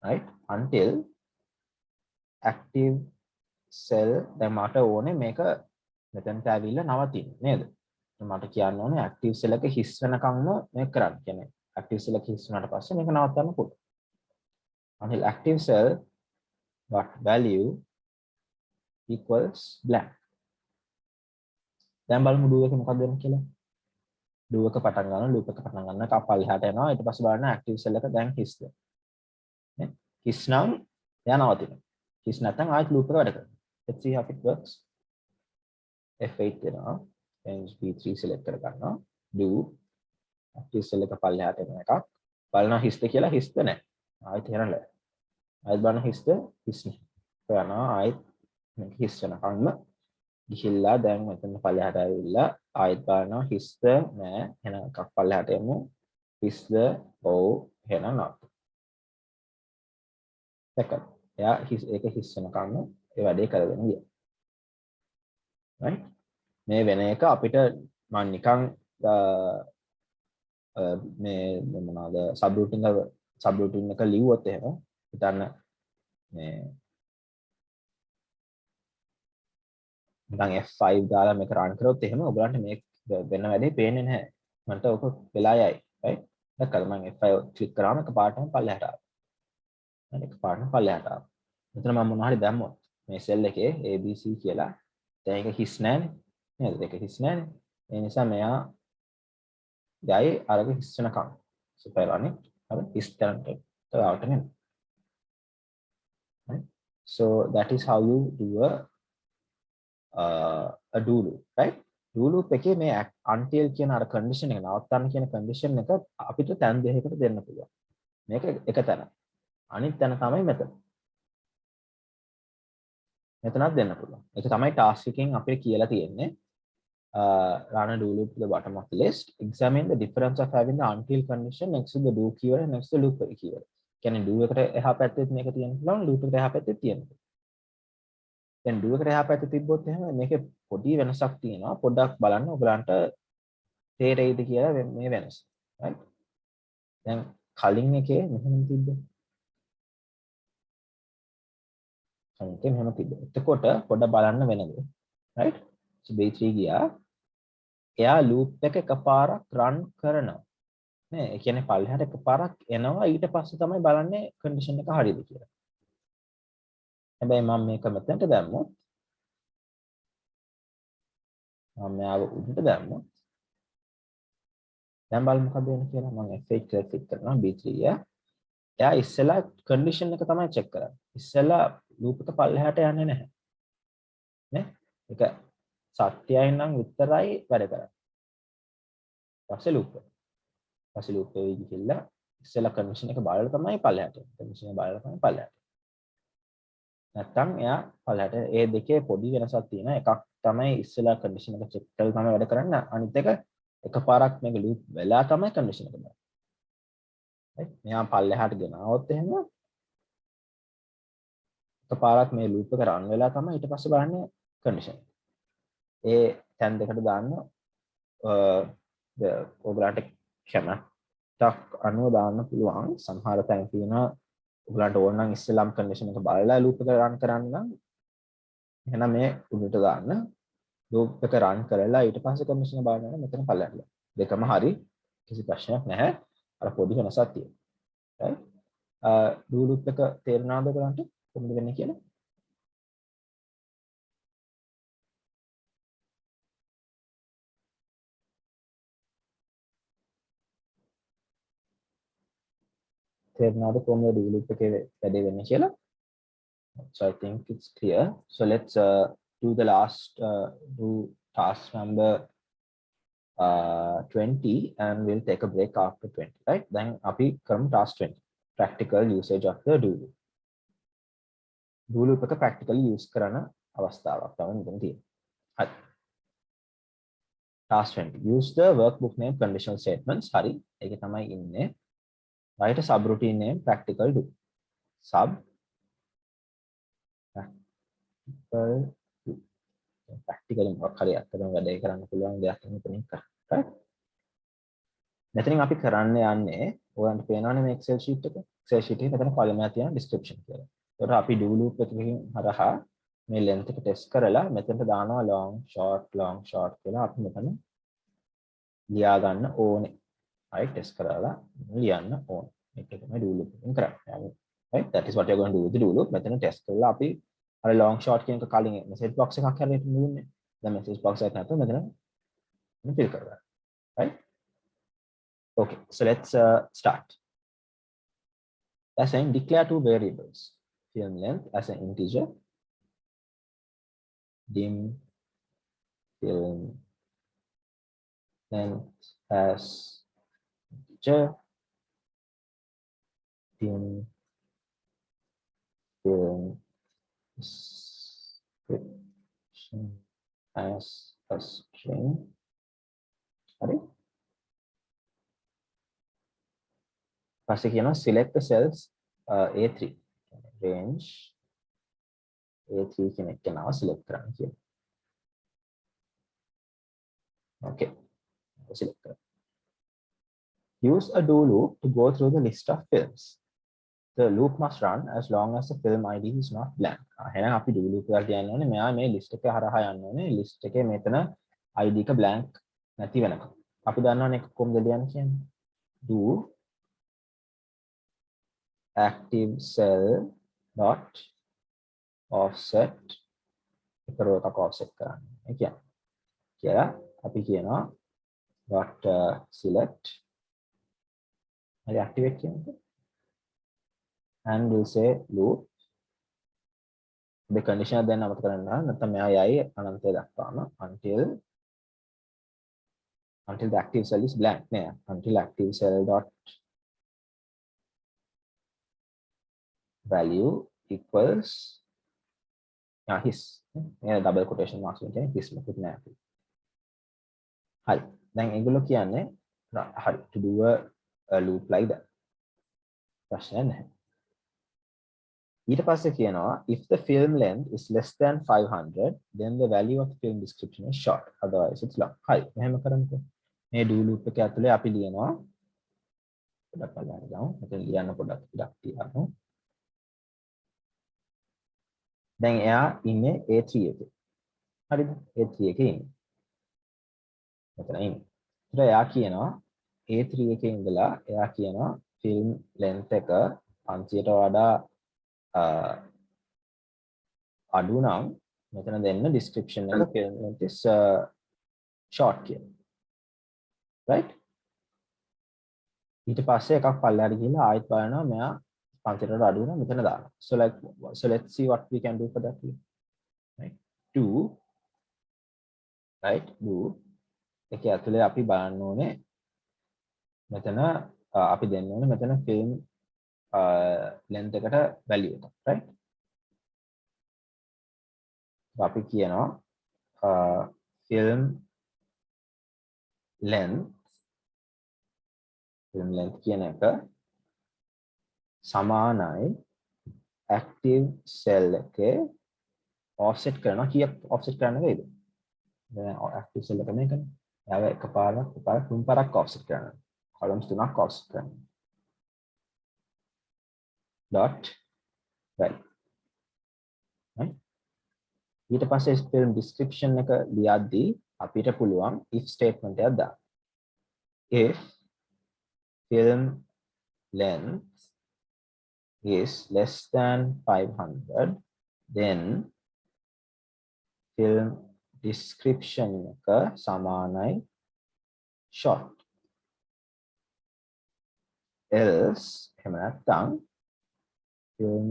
Speaker 1: right until active cell දැන් මට ඕනේ මේක මෙතනට ඇවිල්ලා නවතින්න නේද මට කියන්න ඕනේ active cell එක හිස් වෙනකම්ම මේක කරන්න කියන්නේ active cell එක හිස් වුණාට පස්සේ මේක නවත්තන්න පුළුවන් until active cell dot value equals blank දැන් බලමු do එක මොකක්ද වෙන්නේ කියලා do එක පටන් ගන්න loop එක පටන් ගන්න කපල්ලෙහාට යනවා ඊට පස්සේ බලන්න active cell එක දැන් හිස්ද නේ හිස් නම් එයා නවතිනවා හිස් නැත්නම් ආයෙත් loop එක වැඩ කරනවා let's see how it works F8 දෙනවා range b3 select කර ගන්නවා do active cell එක පල්ලෙහාට එන එකක් බලනවා හිස්ද කියලා හිස්ද නැහැ ආයෙත් හරලා ආයෙත් බලන්න හිස්ද හිස් නැහැ යනවා ආයෙත් මේක හිස් වෙනකම්ම ගිහිල්ලා දැන් මෙතන පල්ලෙහාට ඇවිල්ලා ආයෙත් බලනවා හිස්ද නෑ එහෙනම් එකක් පල්ලෙහාට යමු හිස්ද ඔව් එහෙනම් නෑ දැක්කද එයා ඒක හිස් වෙනකම්ම ඒ වැඩේ කරගෙන ගියා right මේ වෙන එක අපිට මම නිකන් මේ මොනවාද සබ්රූටින් එක ලිව්වොත් එහෙම හිතන්න මේ නිකන් F5 දාලා මේක run කරොත් එහෙම ඔයගලන්ට මේ වෙන වැඩේ පේන්නේ නැහැ. මන්ට ඔක වෙලා යයි. right? දැක්කද මම F5 ක්ලික් කරාම එකපාරටම පල්ලෙහාට ආවා. හරි එකපාරටම පල්ලෙහාට ආවා. මෙතන මම මොනවා හරි දැම්මොත් මේ සෙල් එකේ ABC කියලා දැන් ඒක හිස් නැහැනේ. නේද? ඒක හිස් නැහැනේ. ඒ නිසා මෙයා යයි අරක හිස් වෙනකම්. සුපරවන්නේ. හරි හිස් කරන්ට ආවට නේ. right? So that is how you do a do loop, right? Do loop එකේ මේ until කියන අර condition එක නවත්තන්න කියන condition එක අපිට තැන් දෙකකට දෙන්න පුළුවන්. මේක එක තැන. අනිත් තැන තමයි මෙතන. මෙතනත් දෙන්න පුළුවන්. ඒක තමයි task එකෙන් අපිට කියලා තියෙන්නේ. Run a do loop to the bottom of the list. Examine the difference of having the until condition next to the do keyword and next to the loop keyword. කියන්නේ do එකට එහා පැත්තෙත් මේක තියෙන්න පුළුවන් loop එකට එහා පැත්තෙත් තියෙන්න පුළුවන්. දැන් do එකට එහා පැත්තේ තිබ්බොත් එහෙම මේකේ පොඩි වෙනසක් තියෙනවා. පොඩ්ඩක් බලන්න ඔයගලන්ට තේරෙයිද කියලා මේ වෙනස. right? දැන් කලින් එකේ මෙහෙම තිබ්බේ. කලින් එකේ මෙහෙම තිබ්බේ. එතකොට පොඩ්ඩක් බලන්න වෙනද? right? so B3 ගියා. එයා loop එක එකපාරක් run කරනවා. නේ ඒ කියන්නේ පල්ලෙහාට එකපාරක් එනවා ඊට පස්සේ තමයි බලන්නේ condition එක හරියද කියලා. හැබැයි මම මේක මෙතනට දැම්මොත් මම මෙයාව උඩට දැම්මොත් දැන් බලමු මොකද වෙන්නේ කියලා. මම F8 කියලා ක්ලික් කරනවා B3 එයා ඉස්සෙල්ලා condition එක තමයි check කරන්නේ. ඉස්සෙල්ලා loop එක පල්ලෙහාට යන්නේ නැහැ. නේ? ඒක සත්‍යයි නම් විතරයි වැඩ කරන්නේ. ඊපස්සේ loop එක. ඊපස්සේ loop එක ගිහිල්ලා ඉස්සෙල්ලා condition එක බලලා තමයි පල්ලෙහාට යන්නේ. condition එක බලලා තමයි පල්ලෙහාට. නැත්තම් එයා පල්ලෙහාට ඒ දෙකේ පොඩි වෙනසක් තියෙනවා. එකක් තමයි ඉස්සෙල්ලා condition එක check කරලා තමයි වැඩ කරන්නේ. අනිත් එක එකපාරක් මේක loop වෙලා තමයි condition එක බලන්නේ. right? මෙයා පල්ලෙහාට ගෙනාවොත් එහෙම එකපාරක් මේ loop එක run වෙලා තමයි ඊට පස්සේ බලන්නේ condition. ඒ තැන් දෙකට දාන්න ඔයගලන්ට කැමැත්තක් අනුව දාන්න පුළුවන්. සමහර තැන් තියෙනවා ඔයගලන්ට ඕන නම් ඉස්සෙල්ලාම condition එක බලලා loop එක run කරන්න නම් එහෙනම් මේ උඩට දාන්න. loop එක run කරලා ඊට පස්සේ condition එක බලන්න මෙතන පල්ලෙහාට. දෙකම හරි කිසි ප්‍රශ්නයක් නැහැ. අර පොඩි වෙනසක් තියෙනවා. right? do loop එක තේරුණාද ඔයගලන්ට කොහොමද වෙන්නේ කියලා? තේරුණාද කොහොමද do loop එකේ වැඩේ වෙන්නේ කියලා? So I think it's clear. So let's do the last do task number 20 and we'll take a break after 20, right? Then api කරමු task 20 practical usage of the do loop. do loop එක practically use කරන අවස්ථාවක් තමයි මෙතන තියෙන්නේ. හරි. task 20 use the workbook name conditional statements. හරි. ඒකේ තමයි ඉන්නේ. write a subroutine name practical do. sub practically මොකක් හරි අත්දැකීම් වැඩේ කරන්න පුළුවන් දෙයක් මෙතනින් කරා. මෙතනින් අපි කරන්න යන්නේ ඔයගන්ට පේනවනේ මේ Excel sheet එක. Excel sheet එකේ මෙතන column එකක් තියෙනවා description කියලා. ඒකට අපි do loop එකකින් හරහා මේ length එක test කරලා මෙතනට දානවා long short කියලා අපි මෙතන ලියා ගන්න ඕනේ. right test කරලා ලියන්න ඕනේ. මේක තමයි do loop එකෙන් කරන්නේ. right that is what you are going to do with the do loop. මෙතන test කරලා අපි අර long short කියන එක කලින් message box එකක් හැරෙන්න නෙවෙන්නේ. දැන් message box එකක් නැතුව මෙතන fill කරගන්න. right? Okay, so let's start. As saying declare two variables. Film length as an integer. Dim film length as integer. Dim film description as a string. Sorry. පස්සේ කියනවා select the cells A3 range A3 කියන එක නම select කරන්න කියනවා. okay select කරා. use a do loop to go through the list of films. The loop must run as long as the film ID is not blank. එහෙනම් අපි do loop එකට යන්න ඕනේ. මෙයා මේ list එක හරහා යන්න ඕනේ. list එකේ මෙතන ID එක blank නැති වෙනකම්. අපි දන්නවනේ කොහොමද ලියන්නේ කියන්නේ. do active cell dot offset එක row එකක් offset කරන්න. ඒ කියන්නේ කියලා අපි කියනවා dot select හරි activate කියන්නේ and we'll say loop the condition then අමතක කරන්න නැත්නම් මෙයා යයි අනන්තය දක්වාම until the active cell is blank නෑ until active cell dot value equals his double quotation marks with his මොකුත් නැහැ. හරි. දැන් ඒගොල්ලෝ කියන්නේ හරි to do a loop like that. ප්‍රශ්නයක් නැහැ. ඊට පස්සේ කියනවා if the film length is less than 500 then the value of the film description is short otherwise it's long. හරි. මෙහෙම කරමුකෝ. මේ do loop එක ඇතුලේ අපි ලියනවා පොඩක් බලන්න ගමු. මෙතන ලියන්න පොඩක් ඉඩක් තියන්න. දැන් එයා ඉන්නේ A3 එකේ. හරිද? A3 එකේ ඉන්නේ. මෙතන ඉන්නේ. ඊට එයා කියනවා A3 එකේ ඉඳලා එයා කියනවා film length එක 500ට වඩා අඩු නම් මෙතන දෙන්න description එක film length is short කියලා. right? ඊට පස්සේ එකක් පල්ලෙහාට ගිහිල්ලා ආයෙත් බලනවා මෙයා 500ට වඩා අඩු නම් මෙතන දානවා. So let's see what we can do for that. right? do right do එකේ ඇතුලේ අපි බලන්න ඕනේ මෙතන අපි දෙන්න ඕනේ මෙතන film length එකට value එක right අපි කියනවා film length කියන එක සමානයි active cell එකේ offset කරනවා කීයක් offset කරන්න වේද දැන් active cell එක මේකනේ එයාව එකපාරක් තුන් පාරක් offset කරනවා columns තුනක් offset කරනවා dot right right ඊට පස්සේ film description එක ලියද්දී අපිට පුළුවන් if statement එකක් දාන්න if film length is less than 500 then film description එක සමානයි short else එහෙම නැත්නම් film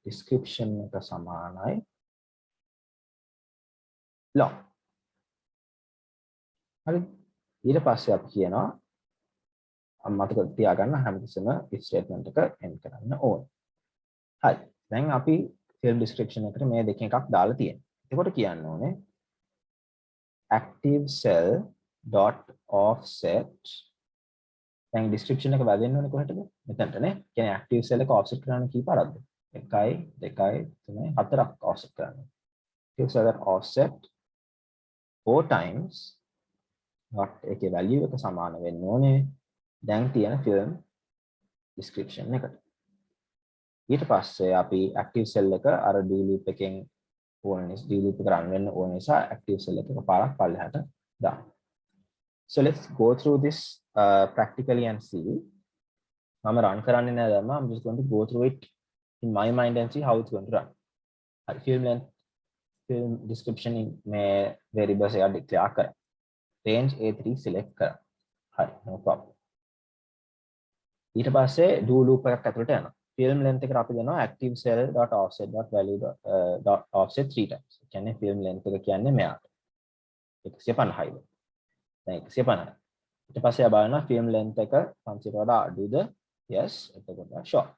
Speaker 1: description එක සමානයි long හරි ඊට පස්සේ අපි කියනවා මතක තියාගන්න හැමතිස්සෙම if statement එක end කරන්න ඕනේ හරි දැන් අපි film description එකට මේ දෙකෙන් එකක් දාලා තියෙනවා එතකොට කියන්න ඕනේ active cell dot offset දැන් description එක වැදෙන්න ඕනේ කොහෙටද මෙතනටනේ කියන්නේ active cell එක offset කරන්න කී පාරක්ද 1 2 3 4ක් offset කරන්න active cell that offset 4 times what එකේ value එක සමාන වෙන්න ඕනේ දැන් තියෙන film description එකට ඊට පස්සේ අපි active cell එක අර do loop එකෙන් ඕනේ do loop එක run වෙන්න ඕන නිසා active cell එක පාරක් පල්ලෙහාට දාන්න so let's go through this practically and see මම run කරන්නේ නැහැ දැන් I'm just going to go through it in my mind and see how it's going to run film length film description में variables එක declare කරා range A3 select කරා හරි no problem ඊට පස්සේ do loop එකක් ඇතුළට යනවා film length එකට අපි දෙනවා active cell dot offset dot value dot offset 3 times කියන්නේ film length එක කියන්නේ මෙයාට 150යි දැන් 150 ඊට පස්සේ බලනවා film length එක 500ට වඩා අඩුද yes එතකොට short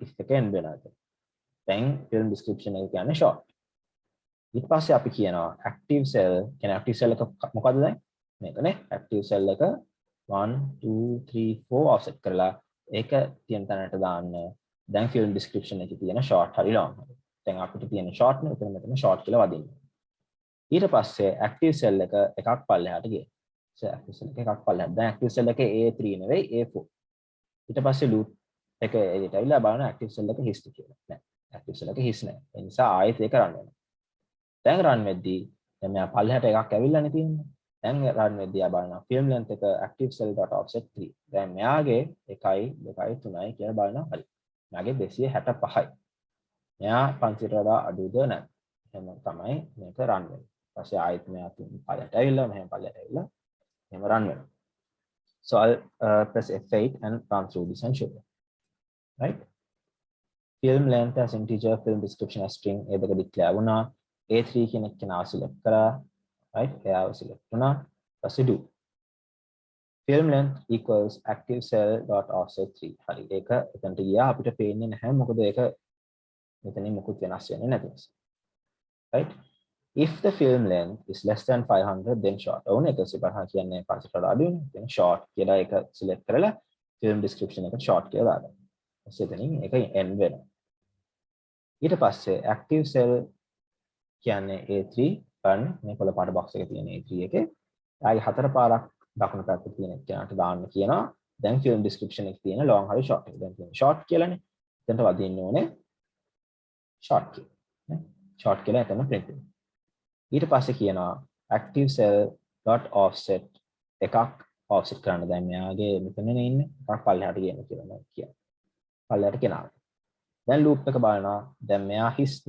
Speaker 1: if එක end වෙනවා දැන් film description එක කියන්නේ short ඊට පස්සේ අපි කියනවා active cell කියන්නේ active cell එක මොකද්ද දැන් මේකනේ active cell එක 1 2 3 4 offset කරලා ඒක තියෙන තැනට දාන්න දැන් film description එකේ තියෙන short හරි long දැන් අපිට තියෙන short නේ උතන මෙතන short කියලා වදින්න ඊට පස්සේ active cell එක එකක් පල්ලෙහාට ගියා so active cell එක එකක් පල්ලෙහාට දැන් active cell එකේ A3 නෙවෙයි A4 ඊට පස්සේ loop එක එළියට ඇවිල්ලා බලන active cell එක හිස්ද කියලා නෑ active cell එක හිස් නෑ ඒ නිසා ආයෙත් ඒක run වෙනවා දැන් run වෙද්දී දැන් මෙයා පල්ලෙහාට එකක් ඇවිල්ලානේ තියෙන්නේ දැන් run වෙද්දී ආ බලනවා film length එක active cell dot offset 3 දැන් මෙයාගේ 1 2 3යි කියලා බලනවා හරි මෙයාගේ 265යි මෙයා 500ට වඩා අඩුද නැද්ද එහෙම තමයි මේක run වෙන්නේ ඊපස්සේ ආයෙත් මෙයා පල්ලෙහාට ඇවිල්ලා මෙහෙම පල්ලෙහාට ඇවිල්ලා එහෙම run වෙනවා so I'll press F8 and run through this and show you right film length as integer film description as string ඒ දෙක declare වුණා A3 කියන එක නාව select කරා right එයාව select වුණා ඊපස්සේ do film length equals active cell dot offset 3 හරි ඒක එතනට ගියා අපිට පේන්නේ නැහැ මොකද ඒක මෙතනින් මොකුත් වෙනස් වෙන්නේ නැති නිසා right if the film length is less than 500 then short ඕනේ 150 කියන්නේ 500ට අඩු වෙනවා then short කියලා ඒක select කරලා film description එක short කියලා දාගන්න. ඊට පස්සේ එතනින් ඒක end වෙනවා. ඊට පස්සේ active cell කියන්නේ A3 ගන්න මේ කොළ පාට box එකේ තියෙන A3 එකේ ආයි 4 පාරක් දකුණු පැත්තේ තියෙන එකට දාන්න කියනවා. දැන් film description එකේ තියෙන long හරි short එක. දැන් තියෙන short කියලානේ. එතනට වදින්න ඕනේ short කියලා. නේ? short කියලා එතන print වෙනවා. ඊට පස්සේ කියනවා active cell dot offset එකක් offset කරන්න. දැන් මෙයාගේ මෙතනනේ ඉන්නේ. එකක් පල්ලෙහාට ගේන්න කියලා මම කියනවා. පල්ලෙහාට ගෙනාවා. දැන් loop එක බලනවා. දැන් මෙයා හිස්ද?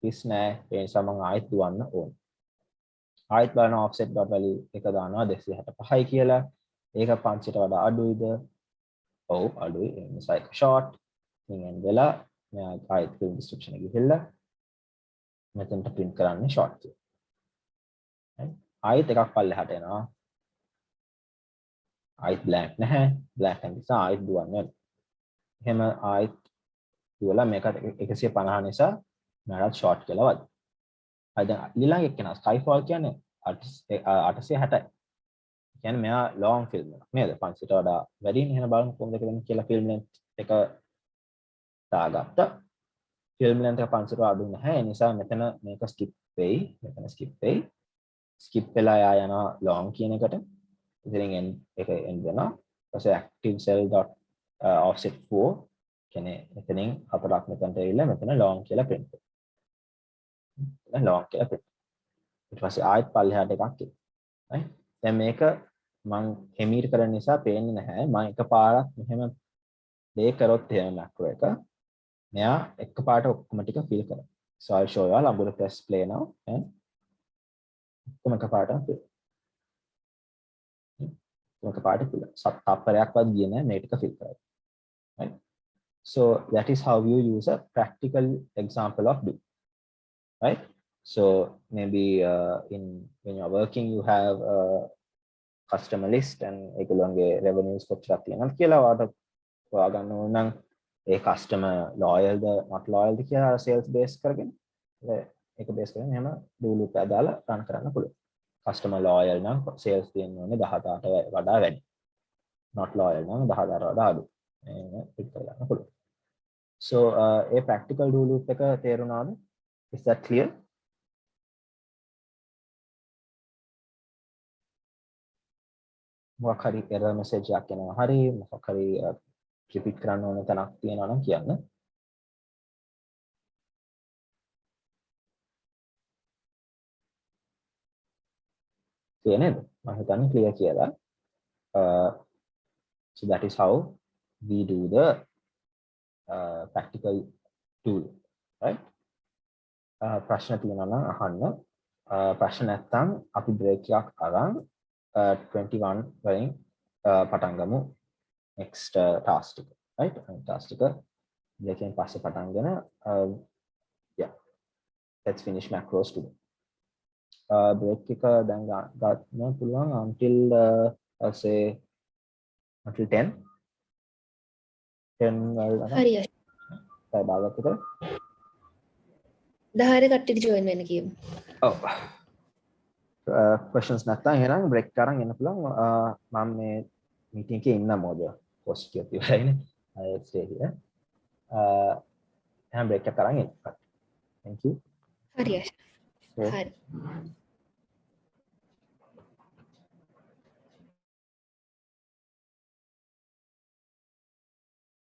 Speaker 1: හිස් නෑ. ඒ නිසා මම ආයෙත් දුවන්න ඕනේ. ආයෙත් බලන offset dot value එක දානවා 265යි කියලා. ඒක 500ට වඩා අඩුයිද? ඔව් අඩුයි. ඒ නිසා ඒක short. ඉතින් වෙලා මෙයා ආයෙත් film description එක ගිහිල්ලා මෙතනට print කරන්නේ short කියලා. right? ආයෙත් එකක් පල්ලෙහාට එනවා. ආයෙත් blank නැහැ. blank නිසා ආයෙත් දුවන්න වෙනවා. එහෙම ආයෙත් දුවලා මේකට 150 නිසා මට short කියලා වද. හරි දැන් ඊළඟ එක්කෙනා Skyfall කියන්නේ 860යි. කියන්නේ මෙයා long film එකක් නේද? 500ට වඩා වැඩිනේ. එහෙනම් බලමු කොහොමද කියලා කියලා film length එක දාගත්තා. film length එක 500ට අඩු නැහැ. ඒ නිසා මෙතන මේක skip වෙයි. මෙතන skip වෙයි. skip වෙලා යා යනවා long කියන එකට. ඉතින් ඒක end වෙනවා. ඊපස්සේ active cell dot offset 4 කියන්නේ එතනින් හතරක් මෙතනට ඇවිල්ලා මෙතන long කියලා print වෙනවා. long කියලා print. ඊට පස්සේ ආයෙත් පල්ලෙහාට එකක් එනවා. right? දැන් මේක මම එමීට කරන නිසා පේන්නේ නැහැ. මම එකපාරක් මෙහෙම play කරොත් එහෙම macro එක මෙයා එකපාරට ඔක්කොම ටික fill කරනවා. So I'll show you all. I'm going to press play now and ඔක්කොම එකපාරට fill. එකපාරට fill. තප්පරයක්වත් ගියේ නැහැ මේ ටික fill කරලා. right? So that is how you use a practical example of do. Right? So maybe when you're working you have a customer list and ඒගොල්ලන්ගේ revenues කොච්චරක් තියෙනවද කියලා ඔයාලට හොයාගන්න ඕන නම් ඒ customer loyal the not loyal ද කියලා sales base කරගෙන ඒක base කරගෙන එහෙම do loop එක දාලා run කරන්න පුළුවන්. customer loyal නම් sales තියෙන්න ඕනේ 10000ට වඩා වැඩි. not loyal නම් 10000ට වඩා අඩු. එහෙම පිට කරගන්න පුළුවන්. So a practical do loop එක තේරුණාද? Is that clear? මොකක් හරි error message එකක් එනවා. හරි මොකක් හරි repeat කරන්න ඕන තැනක් තියෙනවා නම් කියන්න. clear නේද? මම හිතන්නේ clear කියලා. So that is how we do the practical tool, right? ප්‍රශ්න තියෙනවා නම් අහන්න. ප්‍රශ්න නැත්නම් අපි break එකක් අරන් 21 වලින් පටන් ගමු next task එක, right? task එක දෙකෙන් පස්සේ පටන්ගෙන yeah, let's finish macros today. break එක දැන් ගන්න පුළුවන් until say until 10 වල
Speaker 2: හරි
Speaker 1: භාගයක් විතර
Speaker 2: 10 කට්ටියට join වෙන්න කියමු.
Speaker 1: ඔව්. questions නැත්නම් එහෙනම් break කරන් එන්න පුළුවන්. මම මේ meeting එකේ ඉන්න මොකද post කියත් ඉවරයිනේ. I stay here. එහෙනම් break එක කරන් එන්න. Thank you.
Speaker 2: හරි
Speaker 1: So,
Speaker 2: හරි.